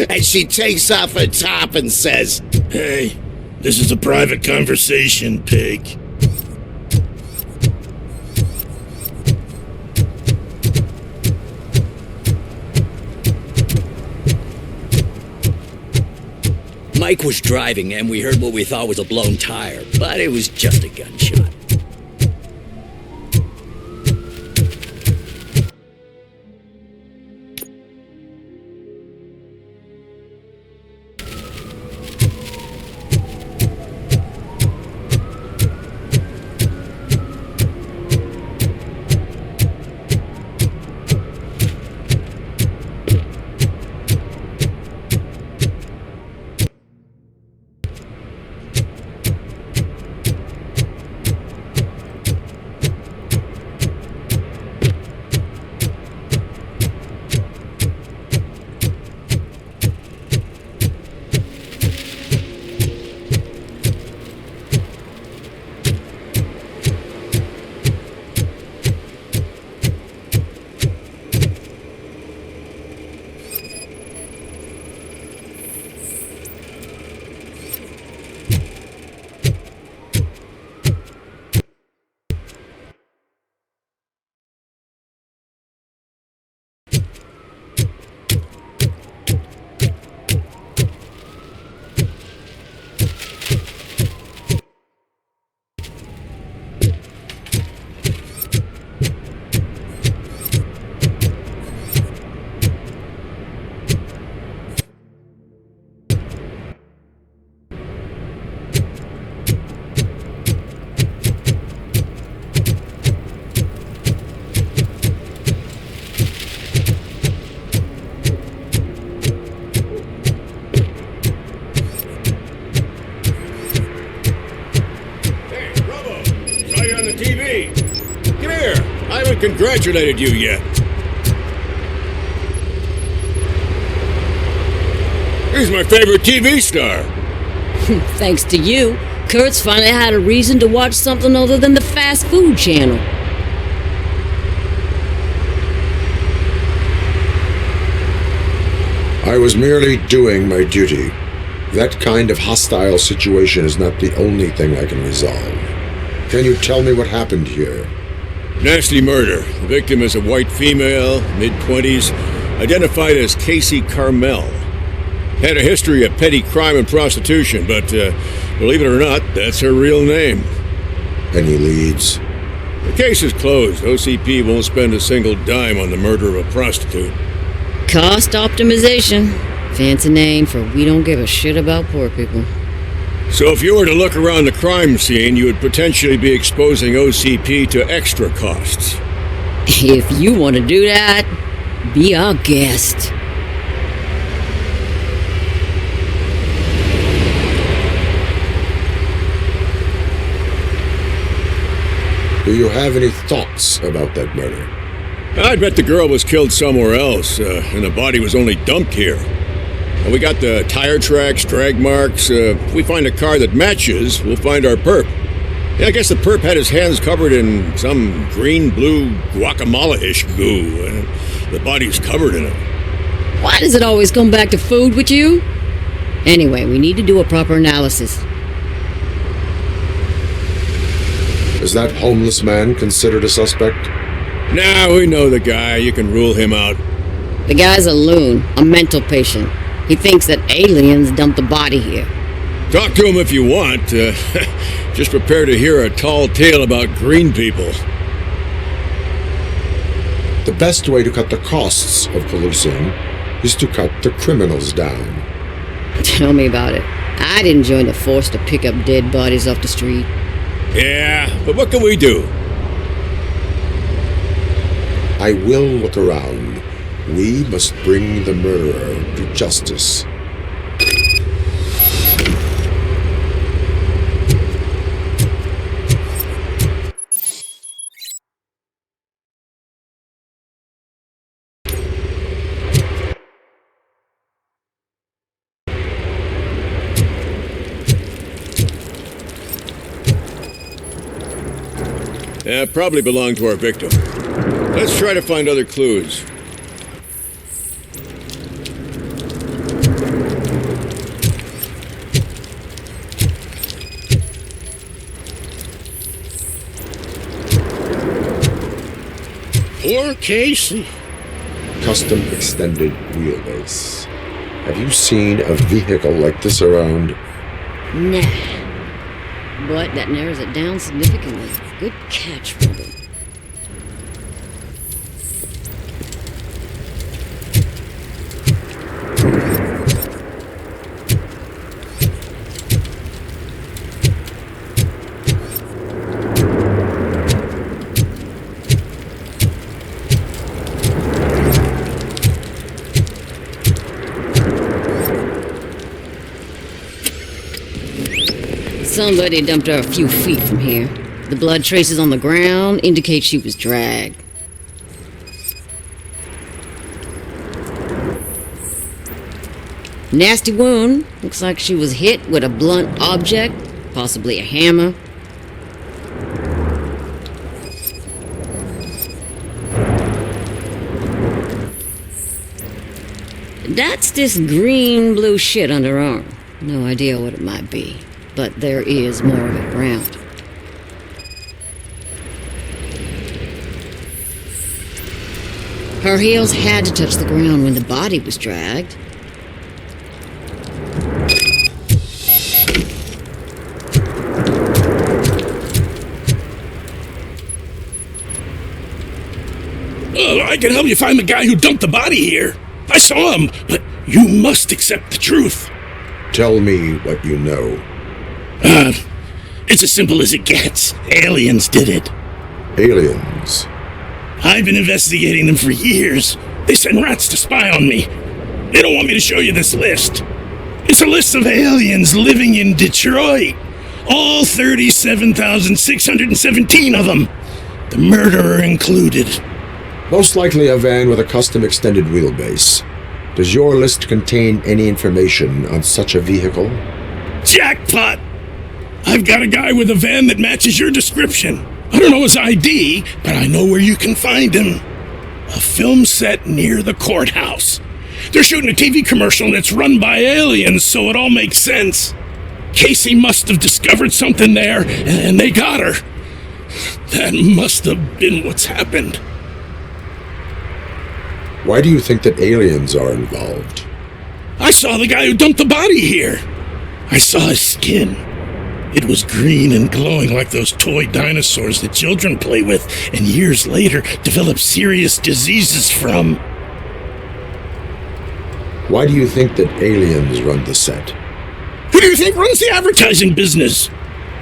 And she takes off her top and says, "Hey, this is a private conversation, pig." Mike was driving and we heard what we thought was a blown tire, but it was just a gunshot. Congratulated you yet. He's my favorite TV star. Thanks to you, Kurt's finally had a reason to watch something other than the fast food channel. I was merely doing my duty. That kind of hostile situation is not the only thing I can resolve. Can you tell me what happened here? Nasty murder. The victim is a white female, mid-20s, identified as Casey Carmel. Had a history of petty crime and prostitution, but believe it or not, that's her real name. Any leads? The case is closed. OCP won't spend a single dime on the murder of a prostitute. Cost optimization. Fancy name for we don't give a shit about poor people. So if you were to look around the crime scene, you would potentially be exposing OCP to extra costs. If you want to do that, be our guest. Do you have any thoughts about that murder? I'd bet the girl was killed somewhere else, and the body was only dumped here. And we got the tire tracks, drag marks. If we find a car that matches, we'll find our perp. Yeah, I guess the perp had his hands covered in some green-blue guacamole-ish goo, and the body's covered in it. Why does it always come back to food with you? Anyway, we need to do a proper analysis. Is that homeless man considered a suspect? Nah, we know the guy. You can rule him out. The guy's a loon, a mental patient. He thinks that aliens dumped the body here. Talk to him if you want. Just prepare to hear a tall tale about green people. The best way to cut the costs of policing is to cut the criminals down. Tell me about it. I didn't join the force to pick up dead bodies off the street. Yeah, but what can we do? I will look around. We must bring the murderer to justice. Probably belonged to our victim. Let's try to find other clues. Poor Casey. Custom extended wheelbase. Have you seen a vehicle like this around? Nah. But that narrows it down significantly. Good catch, Robo. Somebody dumped her a few feet from here. The blood traces on the ground indicate she was dragged. Nasty wound. Looks like she was hit with a blunt object, possibly a hammer. That's this green-blue shit on her arm. No idea what it might be. But there is more of it around. Her heels had to touch the ground when the body was dragged. I can help you find the guy who dumped the body here. I saw him, but you must accept the truth. Tell me what you know. It's as simple as it gets. Aliens did it. Aliens? I've been investigating them for years. They send rats to spy on me. They don't want me to show you this list. It's a list of aliens living in Detroit. All 37,617 of them. The murderer included. Most likely a van with a custom extended wheelbase. Does your list contain any information on such a vehicle? Jackpot! I've got a guy with a van that matches your description. I don't know his ID, but I know where you can find him. A film set near the courthouse. They're shooting a TV commercial and it's run by aliens, so it all makes sense. Casey must have discovered something there, and they got her. That must have been what's happened. Why do you think that aliens are involved? I saw the guy who dumped the body here. I saw his skin. It was green and glowing like those toy dinosaurs that children play with and years later develop serious diseases from. Why do you think that aliens run the set? Who do you think runs the advertising business?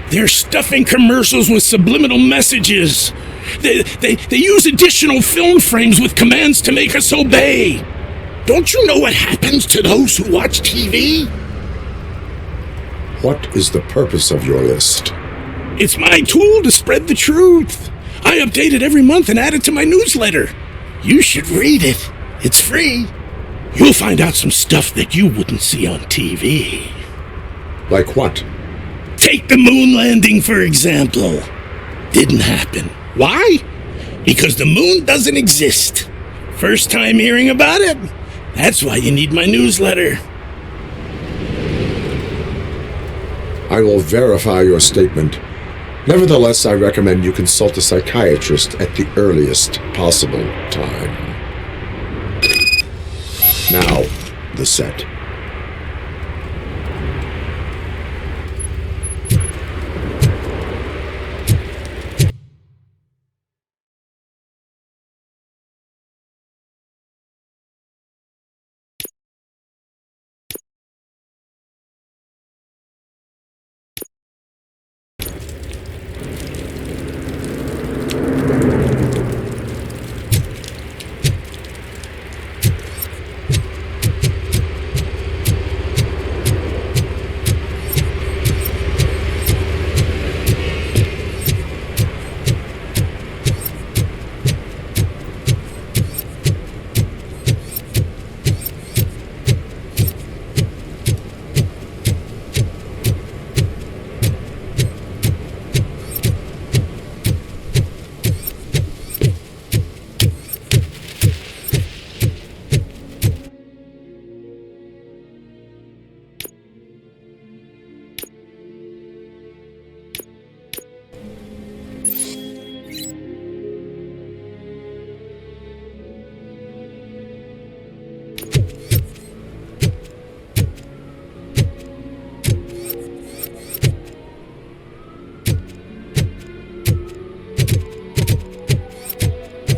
They're stuffing commercials with subliminal messages. They use additional film frames with commands to make us obey. Don't you know what happens to those who watch TV? What is the purpose of your list? It's my tool to spread the truth. I update it every month and add it to my newsletter. You should read it. It's free. You'll find out some stuff that you wouldn't see on TV. Like what? Take the moon landing, for example. Didn't happen. Why? Because the moon doesn't exist. First time hearing about it? That's why you need my newsletter. I will verify your statement. Nevertheless, I recommend you consult a psychiatrist at the earliest possible time. Now, the set.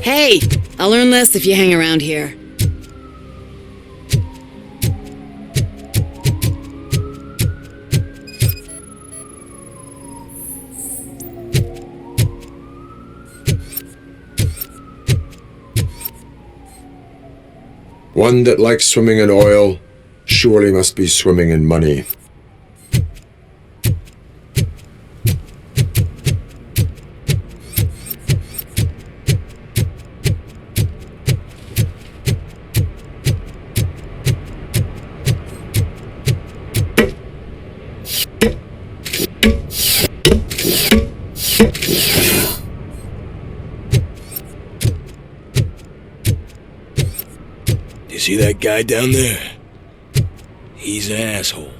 Hey, I'll learn less if you hang around here. One that likes swimming in oil surely must be swimming in money. You see that guy down there? He's an asshole.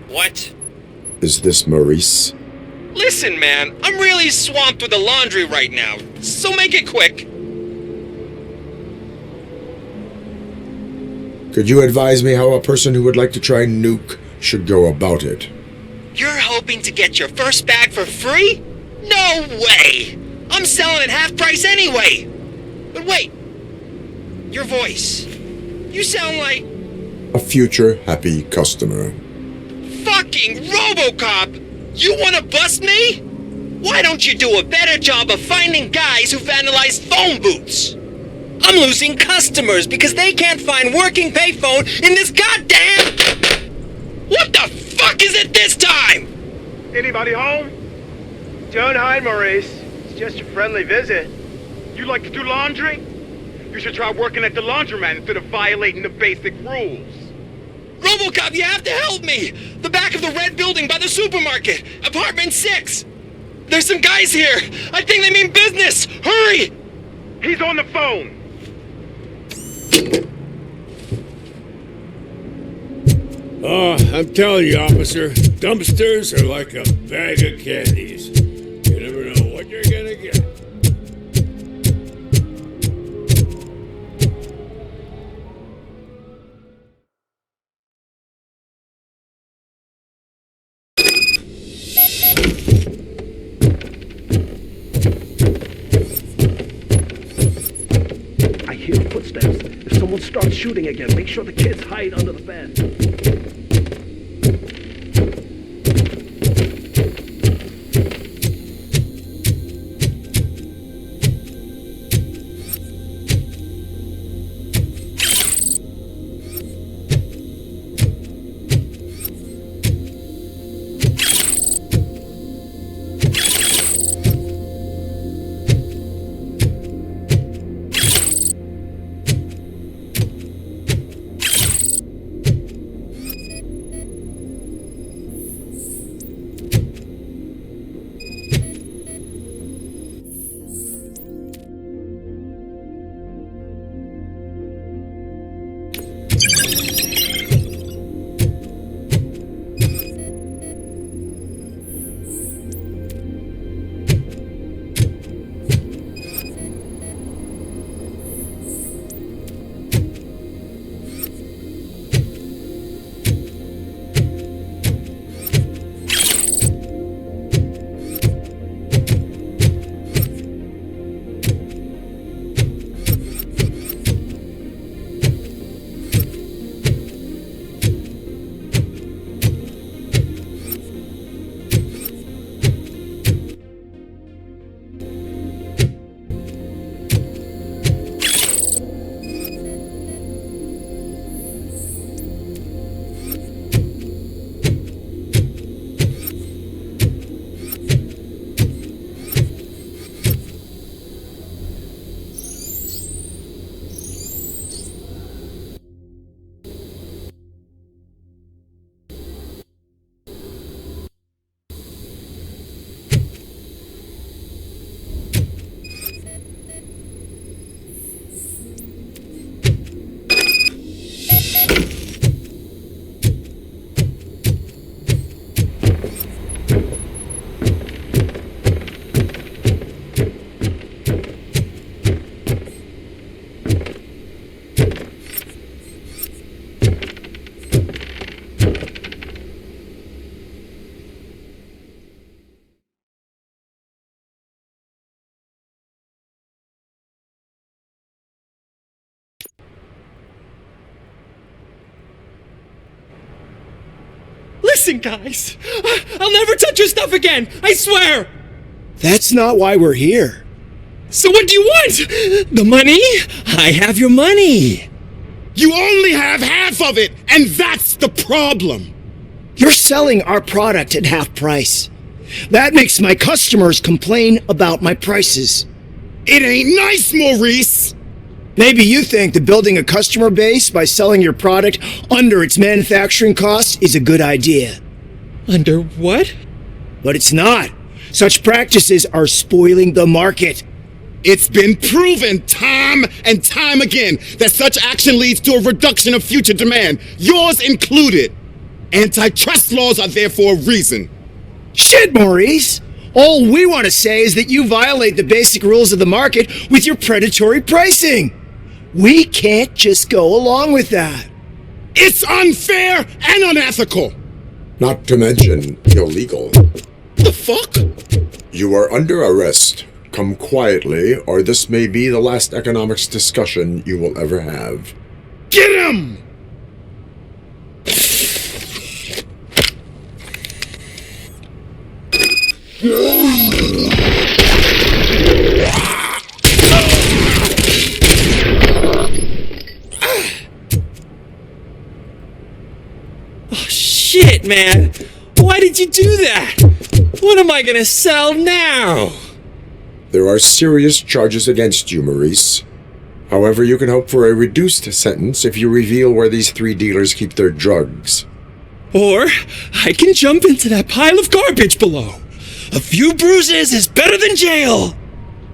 What? Is this Maurice? Listen, man, I'm really swamped with the laundry right now, so make it quick. Could you advise me how a person who would like to try nuke should go about it? You're hoping to get your first bag for free? No way! I'm selling at half price anyway! But wait, your voice. You sound like... A future happy customer. Fucking RoboCop! You wanna bust me? Why don't you do a better job of finding guys who vandalize phone booths? I'm losing customers because they can't find working payphone in this goddamn... What the fuck is it this time? Anybody home? Don't hide, Maurice. It's just a friendly visit. You like to do laundry? You should try working at the laundromat instead of violating the basic rules. RoboCop, you have to help me! The back of the red building by the supermarket, apartment 6. There's some guys here. I think they mean business. Hurry! He's on the phone. Oh, I'm telling you, officer, dumpsters are like a bag of candies. You never know what you're gonna get. I hear footsteps. If someone starts shooting again, make sure the kids hide under the bed. Listen, guys. I'll never touch your stuff again. I swear. That's not why we're here. So what do you want? The money? I have your money. You only have half of it, and that's the problem. You're selling our product at half price. That makes my customers complain about my prices. It ain't nice, Maurice. Maybe you think that building a customer base by selling your product under its manufacturing costs is a good idea. Under what? But it's not. Such practices are spoiling the market. It's been proven time and time again that such action leads to a reduction of future demand, yours included. Antitrust laws are there for a reason. Shit, Maurice! All we want to say is that you violate the basic rules of the market with your predatory pricing. We can't just go along with that. It's unfair and unethical. Not to mention illegal. The fuck? You are under arrest. Come quietly, or this may be the last economics discussion you will ever have. Get him! Oh, shit, man. Why did you do that? What am I gonna sell now? There are serious charges against you, Maurice. However, you can hope for a reduced sentence if you reveal where these 3 dealers keep their drugs. Or I can jump into that pile of garbage below. A few bruises is better than jail.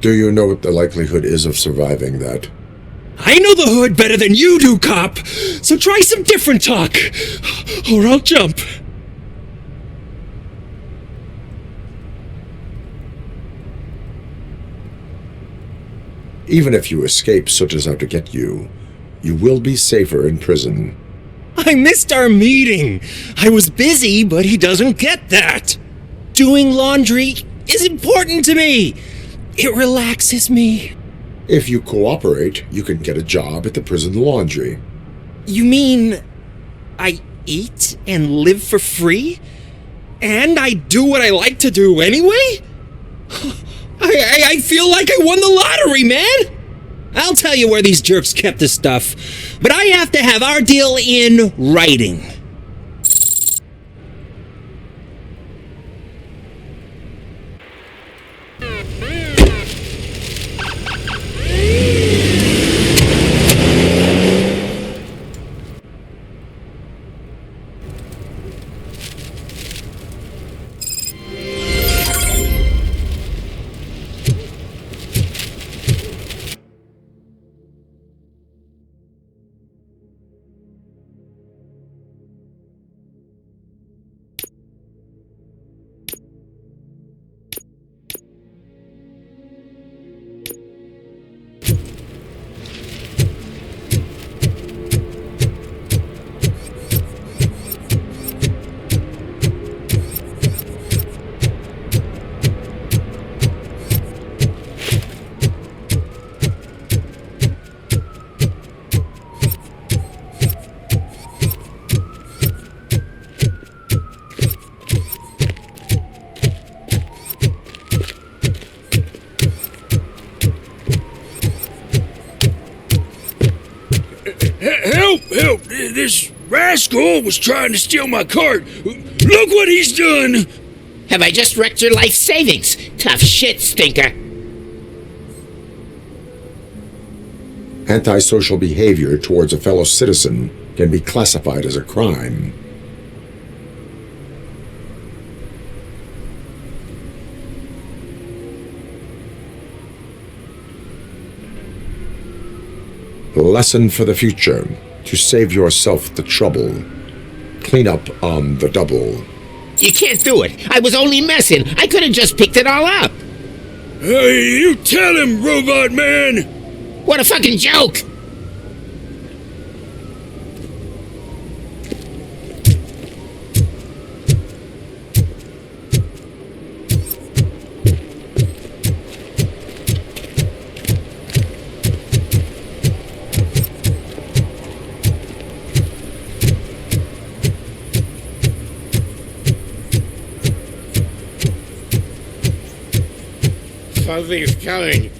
Do you know what the likelihood is of surviving that? I know the hood better than you do, cop. So try some different talk, or I'll jump. Even if you escape Soot is out to get you, you will be safer in prison. I missed our meeting. I was busy, but he doesn't get that. Doing laundry is important to me. It relaxes me. If you cooperate, you can get a job at the prison laundry. You mean I eat and live for free? And I do what I like to do anyway? I feel like I won the lottery, man! I'll tell you where these jerks kept the stuff, but I have to have our deal in writing. Help! This rascal was trying to steal my cart. Look what he's done! Have I just wrecked your life savings? Tough shit, stinker. Antisocial behavior towards a fellow citizen can be classified as a crime. Lesson for the future: to save yourself the trouble. Clean up on the double. You can't do it. I was only messing. I could have just picked it all up. Hey, you tell him, Robot Man! What a fucking joke! Something's coming.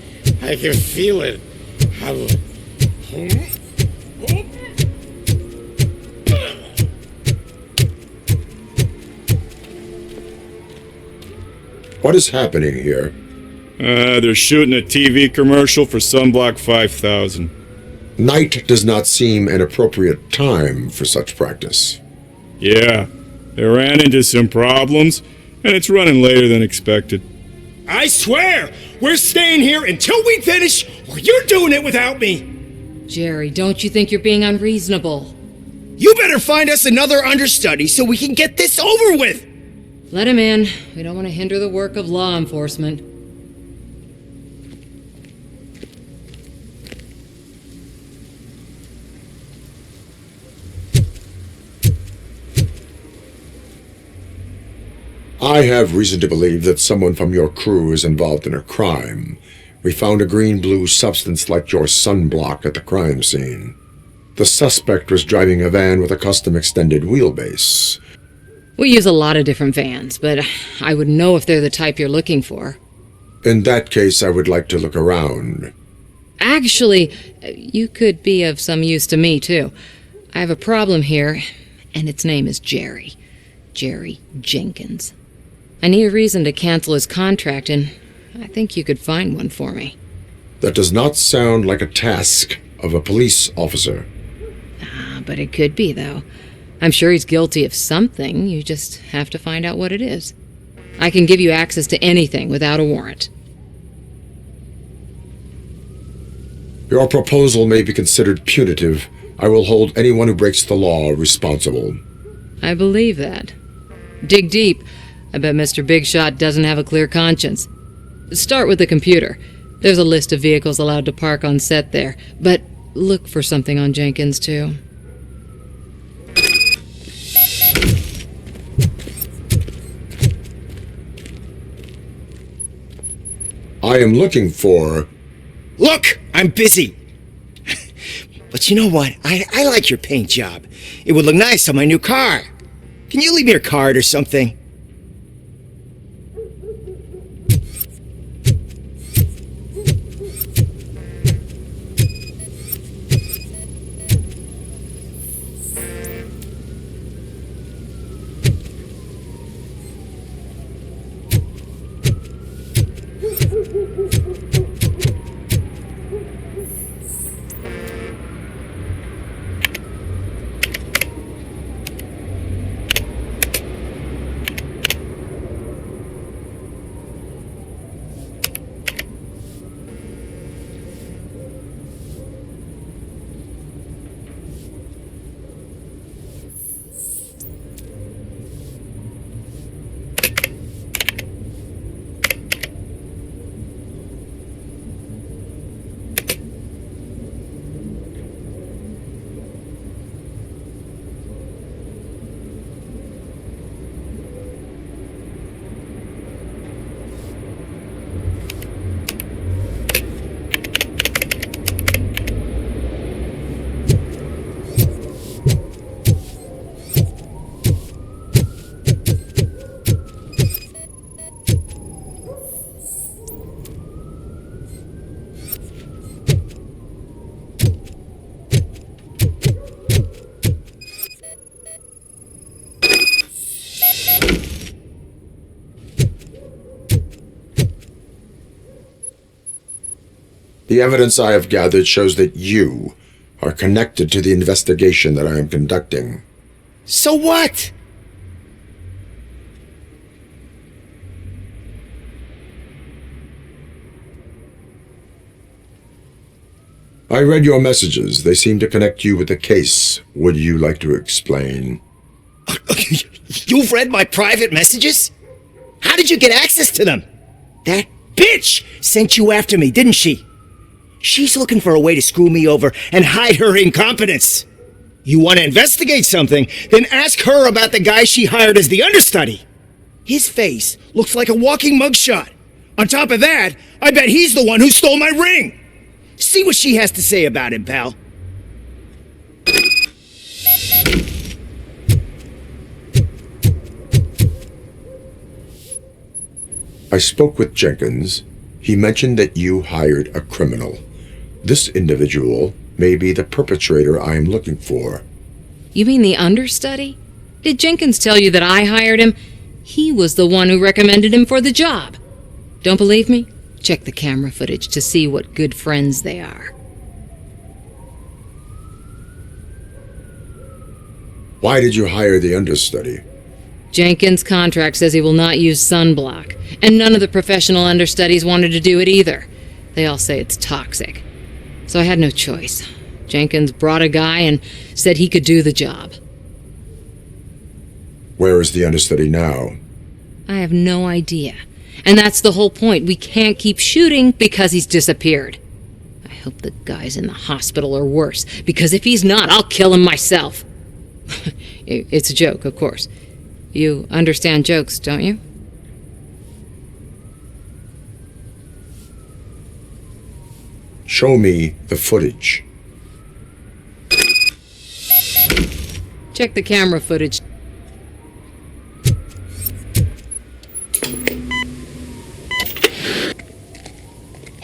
I can feel it. What is happening here? They're shooting a TV commercial for Sunblock 5000. Night does not seem an appropriate time for such practice. Yeah, they ran into some problems, and it's running later than expected. I swear, we're staying here until we finish, or you're doing it without me. Jerry, don't you think you're being unreasonable? You better find us another understudy so we can get this over with. Let him in. We don't want to hinder the work of law enforcement. I have reason to believe that someone from your crew is involved in a crime. We found a green-blue substance like your sunblock at the crime scene. The suspect was driving a van with a custom extended wheelbase. We use a lot of different vans, but I would know if they're the type you're looking for. In that case, I would like to look around. Actually, you could be of some use to me, too. I have a problem here, and its name is Jerry. Jerry Jenkins. I need a reason to cancel his contract, and I think you could find one for me. That does not sound like a task of a police officer. But it could be, though. I'm sure he's guilty of something. You just have to find out what it is. I can give you access to anything without a warrant. Your proposal may be considered punitive. I will hold anyone who breaks the law responsible. I believe that. Dig deep. I bet Mr. Big Shot doesn't have a clear conscience. Start with the computer. There's a list of vehicles allowed to park on set there, but look for something on Jenkins, too. I am looking for... Look, I'm busy. But you know what? I like your paint job. It would look nice on my new car. Can you leave me your card or something? The evidence I have gathered shows that you are connected to the investigation that I am conducting. So what? I read your messages. They seem to connect you with the case. Would you like to explain? You've read my private messages? How did you get access to them? That bitch sent you after me, didn't she? She's looking for a way to screw me over and hide her incompetence. You want to investigate something, then ask her about the guy she hired as the understudy. His face looks like a walking mugshot. On top of that, I bet he's the one who stole my ring. See what she has to say about him, pal. I spoke with Jenkins. He mentioned that you hired a criminal. This individual may be the perpetrator I am looking for. You mean the understudy? Did Jenkins tell you that I hired him? He was the one who recommended him for the job. Don't believe me? Check the camera footage to see what good friends they are. Why did you hire the understudy? Jenkins' contract says he will not use sunblock, and none of the professional understudies wanted to do it either. They all say it's toxic. So I had no choice. Jenkins brought a guy and said he could do the job. Where is the understudy now? I have no idea. And that's the whole point. We can't keep shooting because he's disappeared. I hope the guy's in the hospital or worse, because if he's not, I'll kill him myself. It's a joke, of course. You understand jokes, don't you? Show me the footage. Check the camera footage.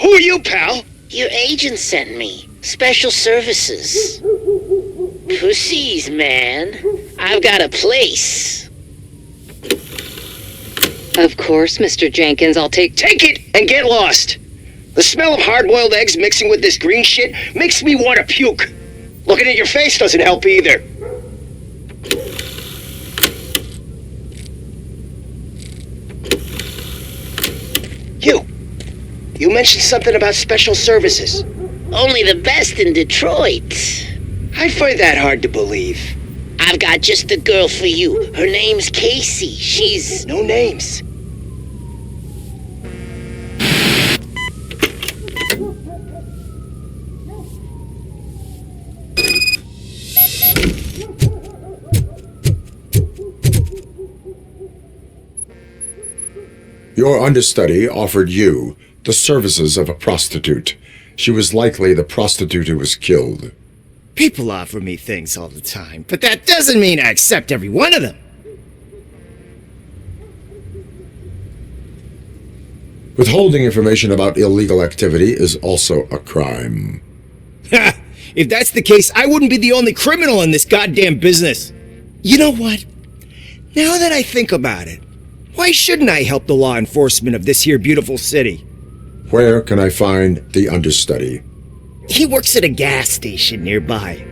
Who are you, pal? Your agent sent me. Special services. Pussies, man. I've got a place. Of course, Mr. Jenkins, I'll take it and get lost. The smell of hard-boiled eggs mixing with this green shit makes me want to puke. Looking at your face doesn't help either. You mentioned something about special services. Only the best in Detroit. I find that hard to believe. I've got just the girl for you. Her name's Casey. She's... No names. Your understudy offered you the services of a prostitute. She was likely the prostitute who was killed. People offer me things all the time, but that doesn't mean I accept every one of them. Withholding information about illegal activity is also a crime. Ha! If that's the case, I wouldn't be the only criminal in this goddamn business. You know what? Now that I think about it, why shouldn't I help the law enforcement of this here beautiful city? Where can I find the understudy? He works at a gas station nearby.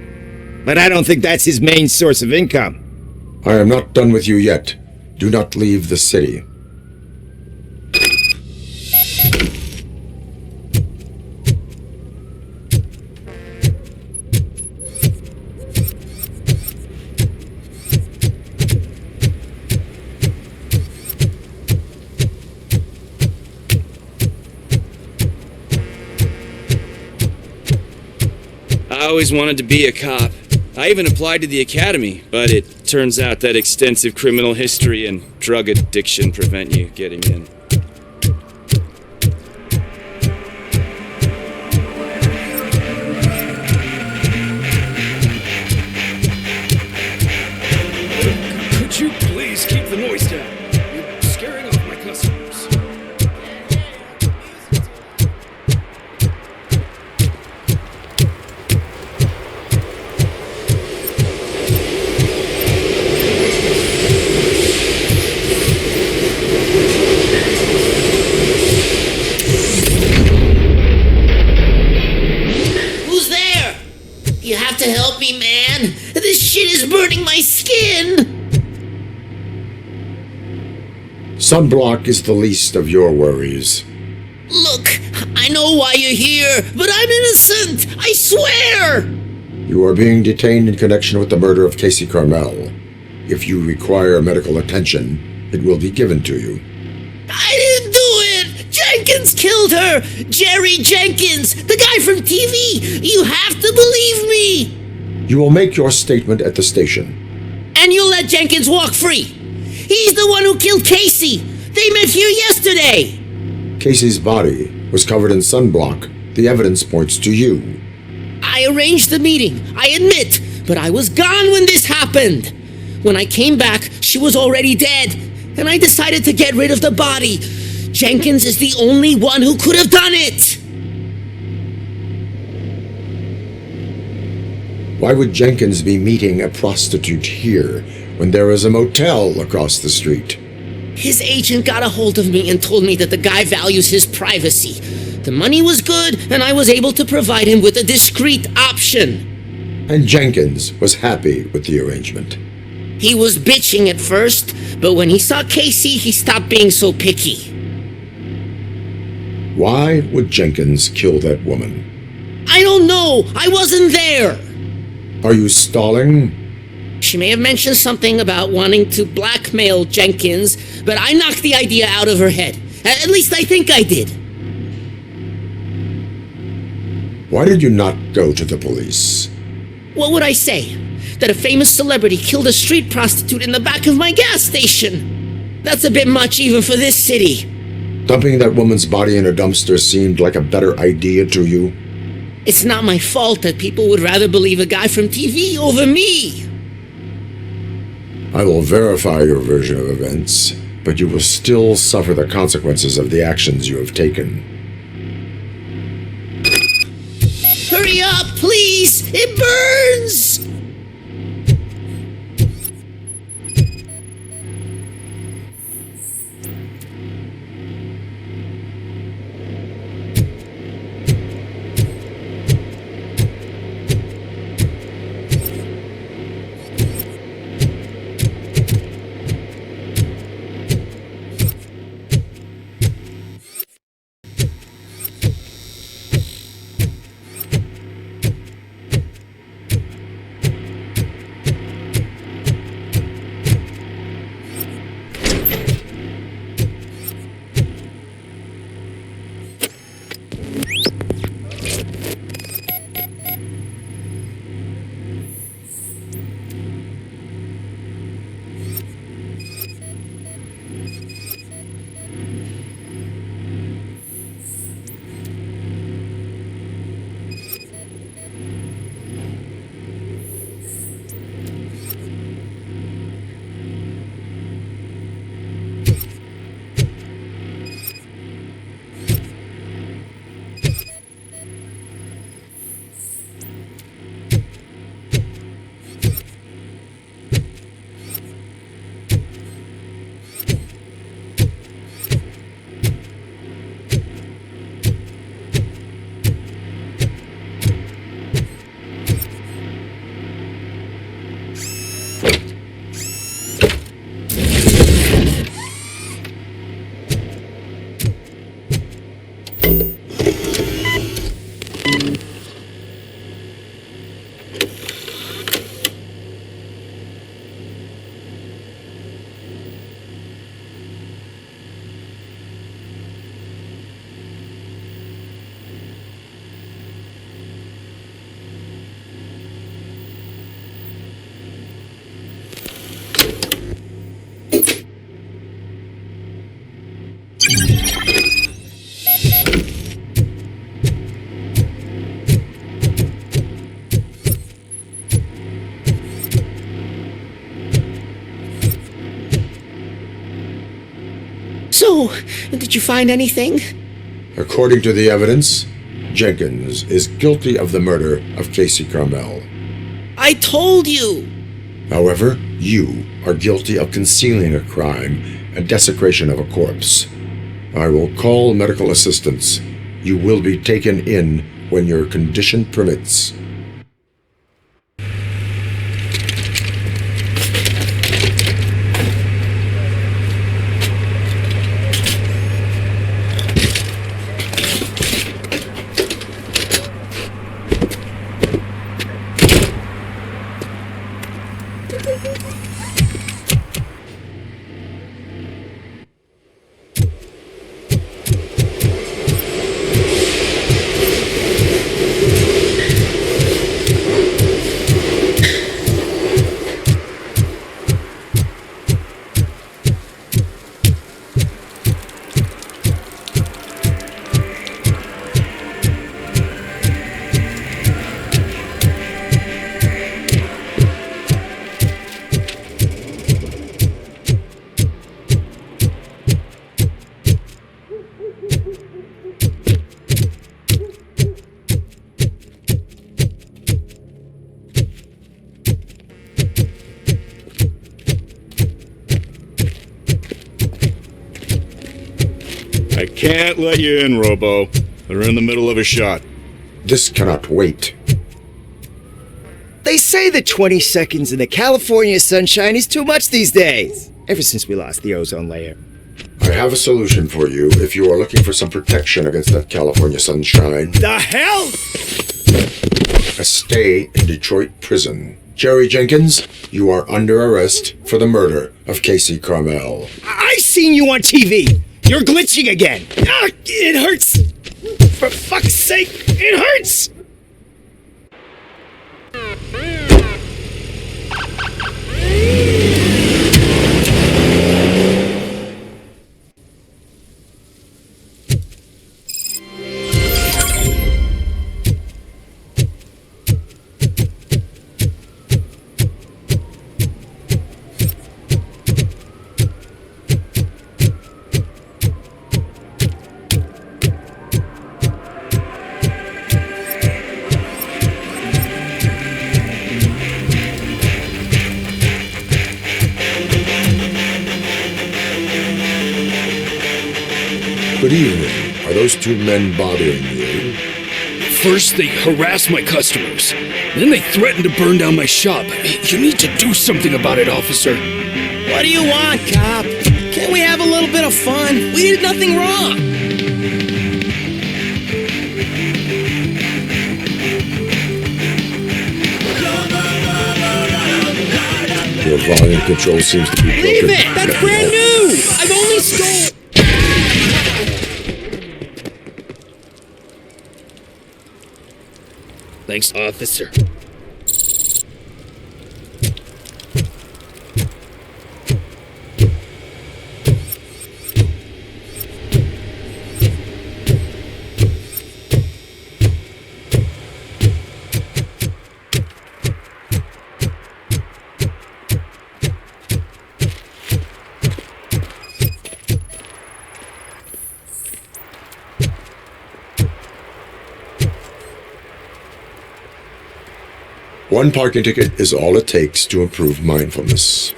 But I don't think that's his main source of income. I am not done with you yet. Do not leave the city. I always wanted to be a cop. I even applied to the academy, but it turns out that extensive criminal history and drug addiction prevent you getting in. Could you please keep the noise down? You're scaring off my customers. Who's there? You have to help me, man. This shit is burning my skin. Sunblock is the least of your worries. Look, I know why you're here, but I'm innocent. I swear. You are being detained in connection with the murder of Casey Carmel. If you require medical attention, it will be given to you. I didn't do it. Jenkins killed her. Jerry Jenkins, the guy from TV. You have to believe me. You will make your statement at the station. And you'll let Jenkins walk free. He's the one who killed Casey. They met here yesterday. Casey's body was covered in sunblock. The evidence points to you. I arranged the meeting, I admit, but I was gone when this happened. When I came back, she was already dead, and I decided to get rid of the body. Jenkins is the only one who could have done it! Why would Jenkins be meeting a prostitute here when there is a motel across the street? His agent got a hold of me and told me that the guy values his privacy. The money was good, and I was able to provide him with a discreet option. And Jenkins was happy with the arrangement. He was bitching at first, but when he saw Casey, he stopped being so picky. Why would Jenkins kill that woman? I don't know! I wasn't there! Are you stalling? She may have mentioned something about wanting to blackmail Jenkins, but I knocked the idea out of her head. At least I think I did. Why did you not go to the police? What would I say? That a famous celebrity killed a street prostitute in the back of my gas station? That's a bit much even for this city. Dumping that woman's body in a dumpster seemed like a better idea to you? It's not my fault that people would rather believe a guy from TV over me. I will verify your version of events, but you will still suffer the consequences of the actions you have taken. Hurry up, please! It burns! So, did you find anything? According to the evidence, Jenkins is guilty of the murder of Casey Carmel. I told you! However, you are guilty of concealing a crime and desecration of a corpse. I will call medical assistance. You will be taken in when your condition permits. I can't let you in, Robo. They're in the middle of a shot. This cannot wait. They say that 20 seconds in the California sunshine is too much these days, ever since we lost the ozone layer. I have a solution for you if you are looking for some protection against that California sunshine. The hell? A stay in Detroit prison. Jerry Jenkins, you are under arrest for the murder of Casey Carmel. I seen you on TV. You're glitching again. Ah, it hurts. For fuck's sake, it hurts. Good evening. Are those two men bothering you? First, they harass my customers. Then they threaten to burn down my shop. You need to do something about it, officer. What do you want, cop? Can't we have a little bit of fun? We did nothing wrong. Your volume control seems to be broken. Leave it! That's brand new! I've only stole... Thanks, officer. One parking ticket is all it takes to improve mindfulness.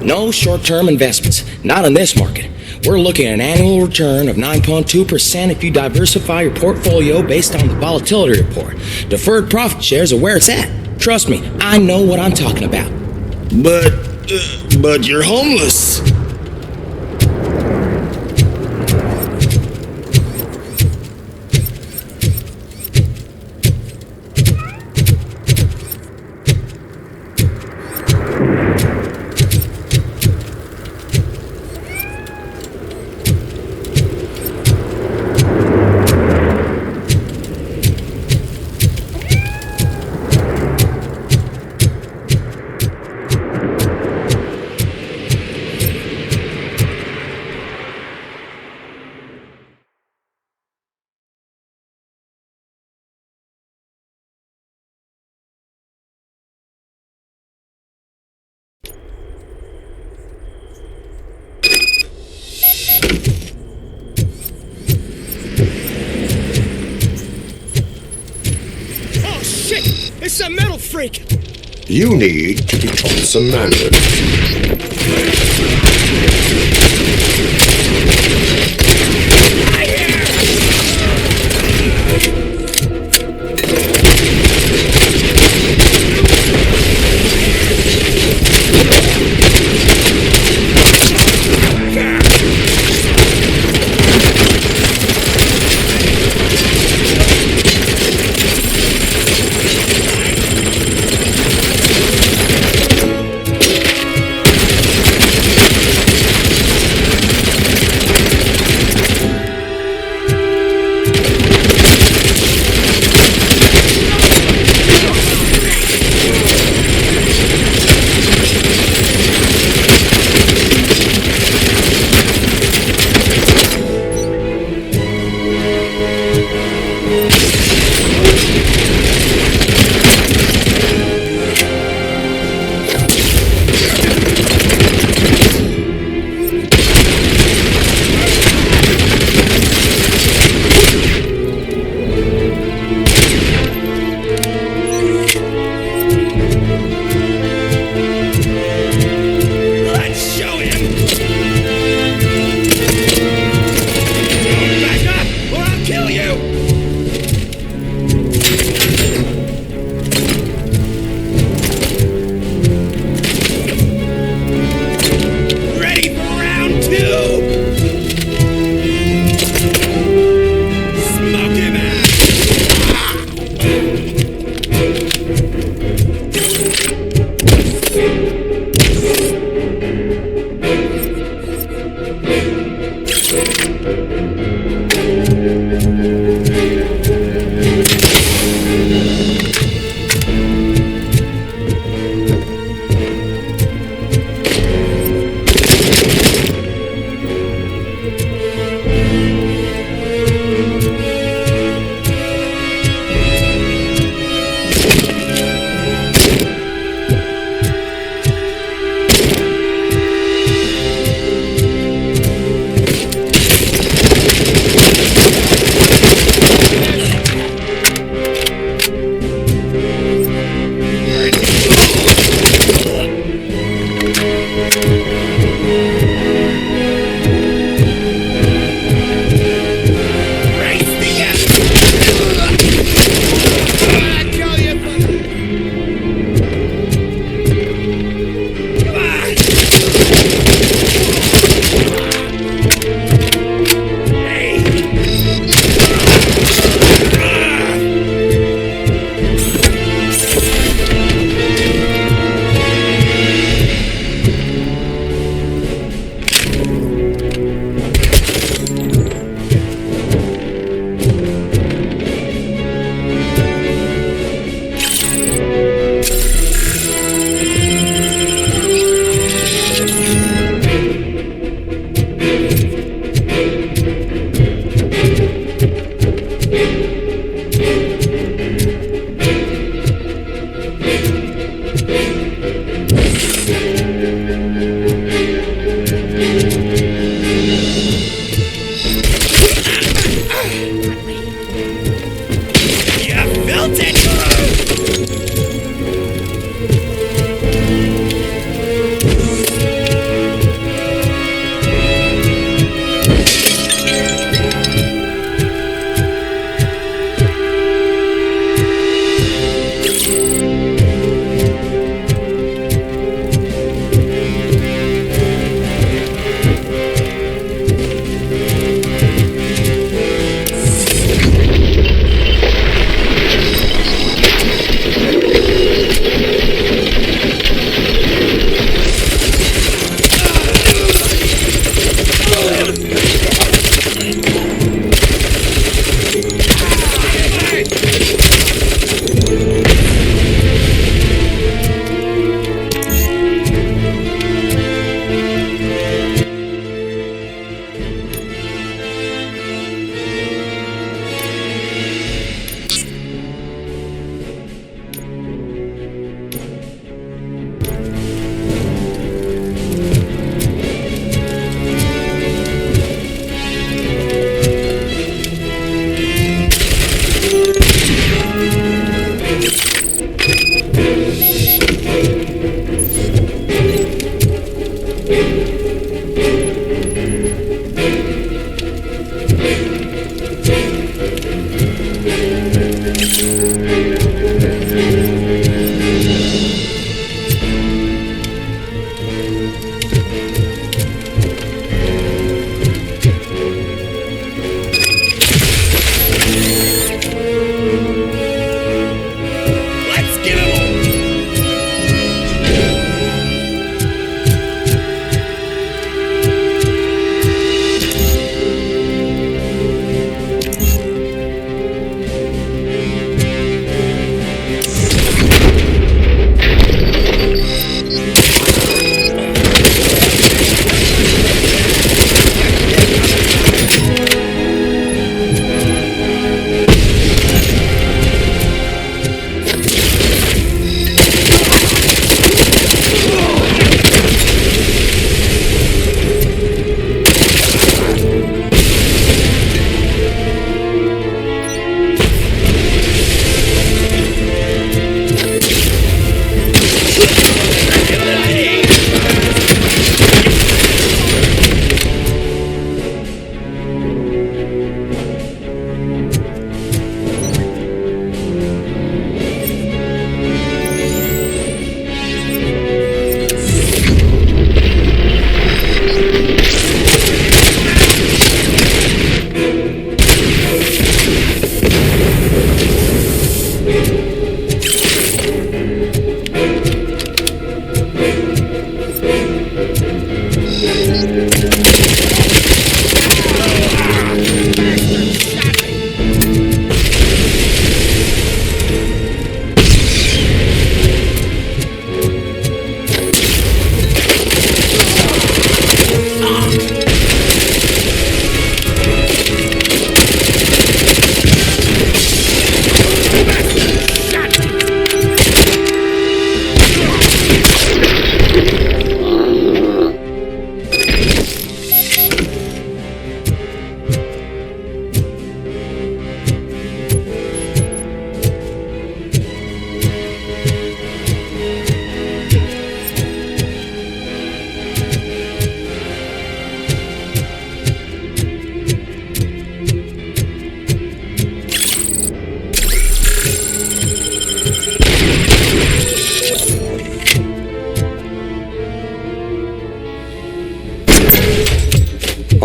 No short-term investments, not in this market. We're looking at an annual return of 9.2% if you diversify your portfolio based on the volatility report. Deferred profit shares are where it's at. Trust me, I know what I'm talking about. But you're homeless. It's a metal freak! You need to be taught some manners.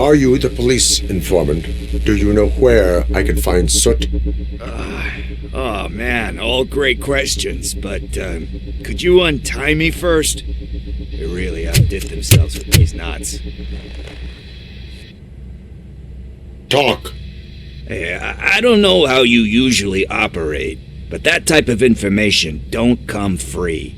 Are you the police informant? Do you know where I can find Soot? Oh man, all great questions, but could you untie me first? They really outdid themselves with these knots. Talk. Hey, I don't know how you usually operate, but that type of information don't come free.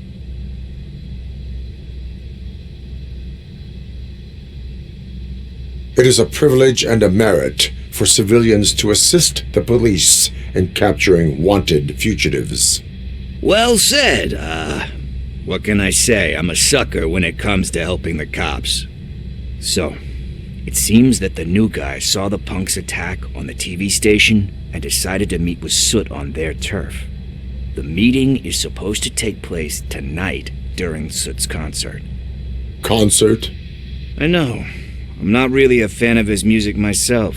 It is a privilege and a merit for civilians to assist the police in capturing wanted fugitives. Well said. What can I say? I'm a sucker when it comes to helping the cops. So, it seems that the new guy saw the punks' attack on the TV station and decided to meet with Soot on their turf. The meeting is supposed to take place tonight during Soot's concert. Concert? I know. I'm not really a fan of his music myself.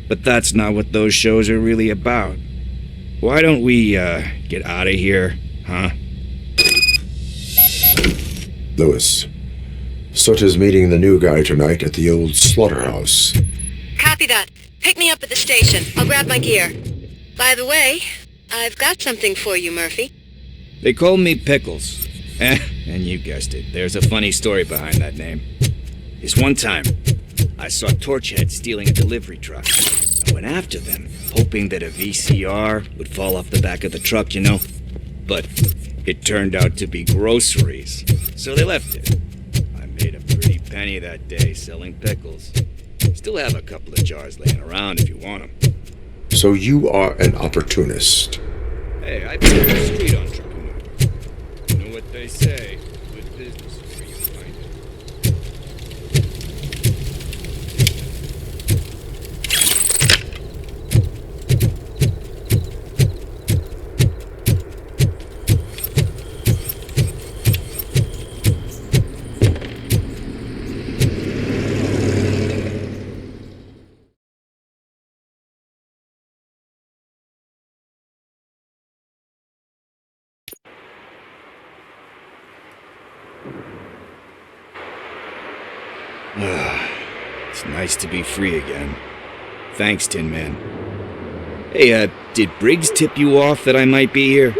But that's not what those shows are really about. Why don't we, get out of here, huh? Lewis, Soot is meeting the new guy tonight at the old slaughterhouse. Copy that. Pick me up at the station. I'll grab my gear. By the way, I've got something for you, Murphy. They call me Pickles. And you guessed it. There's a funny story behind that name. This one time, I saw Torchhead stealing a delivery truck. I went after them, hoping that a VCR would fall off the back of the truck, you know? But it turned out to be groceries, so they left it. I made a pretty penny that day selling pickles. Still have a couple of jars laying around if you want them. So you are an opportunist. Hey, I've been on the street entrepreneur. You know what they say, good business is where you find it. It's nice to be free again. Thanks, Tin Man. Hey, did Briggs tip you off that I might be here?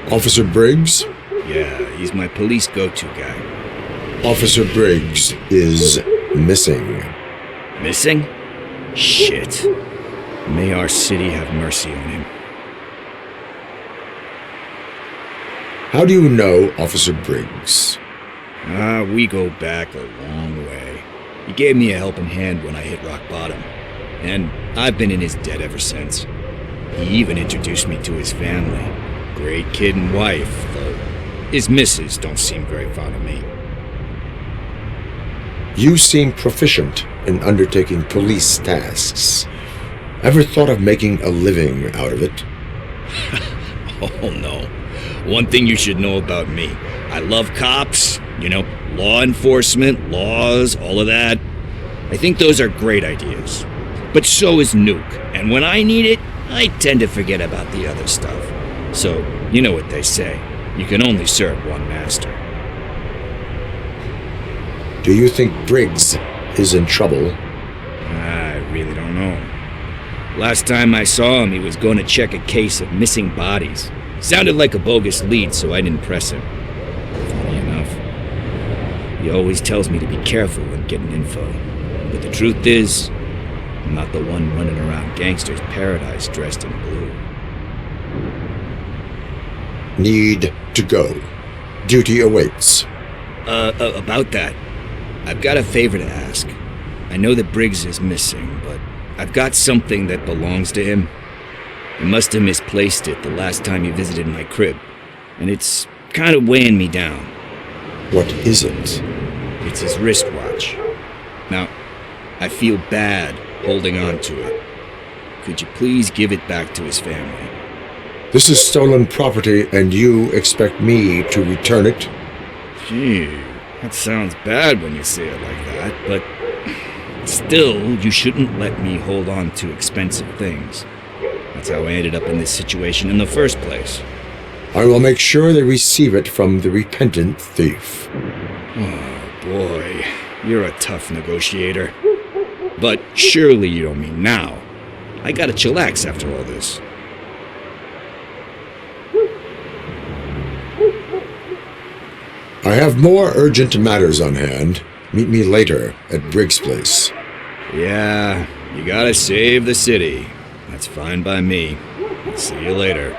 Officer Briggs? Yeah, he's my police go-to guy. Officer Briggs is missing. Missing? Shit. May our city have mercy on him. How do you know Officer Briggs? We go back a long way. He gave me a helping hand when I hit rock bottom, and I've been in his debt ever since. He even introduced me to his family. Great kid and wife, though his missus don't seem very fond of me. You seem proficient in undertaking police tasks. Ever thought of making a living out of it? Oh no. One thing you should know about me. I love cops, you know, law enforcement, laws, all of that. I think those are great ideas. But so is Nuke, and when I need it, I tend to forget about the other stuff. So, you know what they say. You can only serve one master. Do you think Briggs is in trouble? I really don't know. Last time I saw him, he was going to check a case of missing bodies. Sounded like a bogus lead, so I didn't press him. Funny enough. He always tells me to be careful when getting info. But the truth is, I'm not the one running around gangster's paradise dressed in blue. Need to go. Duty awaits. About that, I've got a favor to ask. I know that Briggs is missing, but I've got something that belongs to him. He must have misplaced it the last time he visited my crib, and it's kind of weighing me down. What is it? It's his wristwatch. Now, I feel bad holding on to it. Could you please give it back to his family? This is stolen property, and you expect me to return it? Gee, that sounds bad when you say it like that, but still, you shouldn't let me hold on to expensive things. That's how I ended up in this situation in the first place. I will make sure they receive it from the repentant thief. Oh boy, you're a tough negotiator. But surely you don't mean now. I gotta chillax after all this. I have more urgent matters on hand. Meet me later at Briggs' place. Yeah, you gotta save the city. That's fine by me. See you later.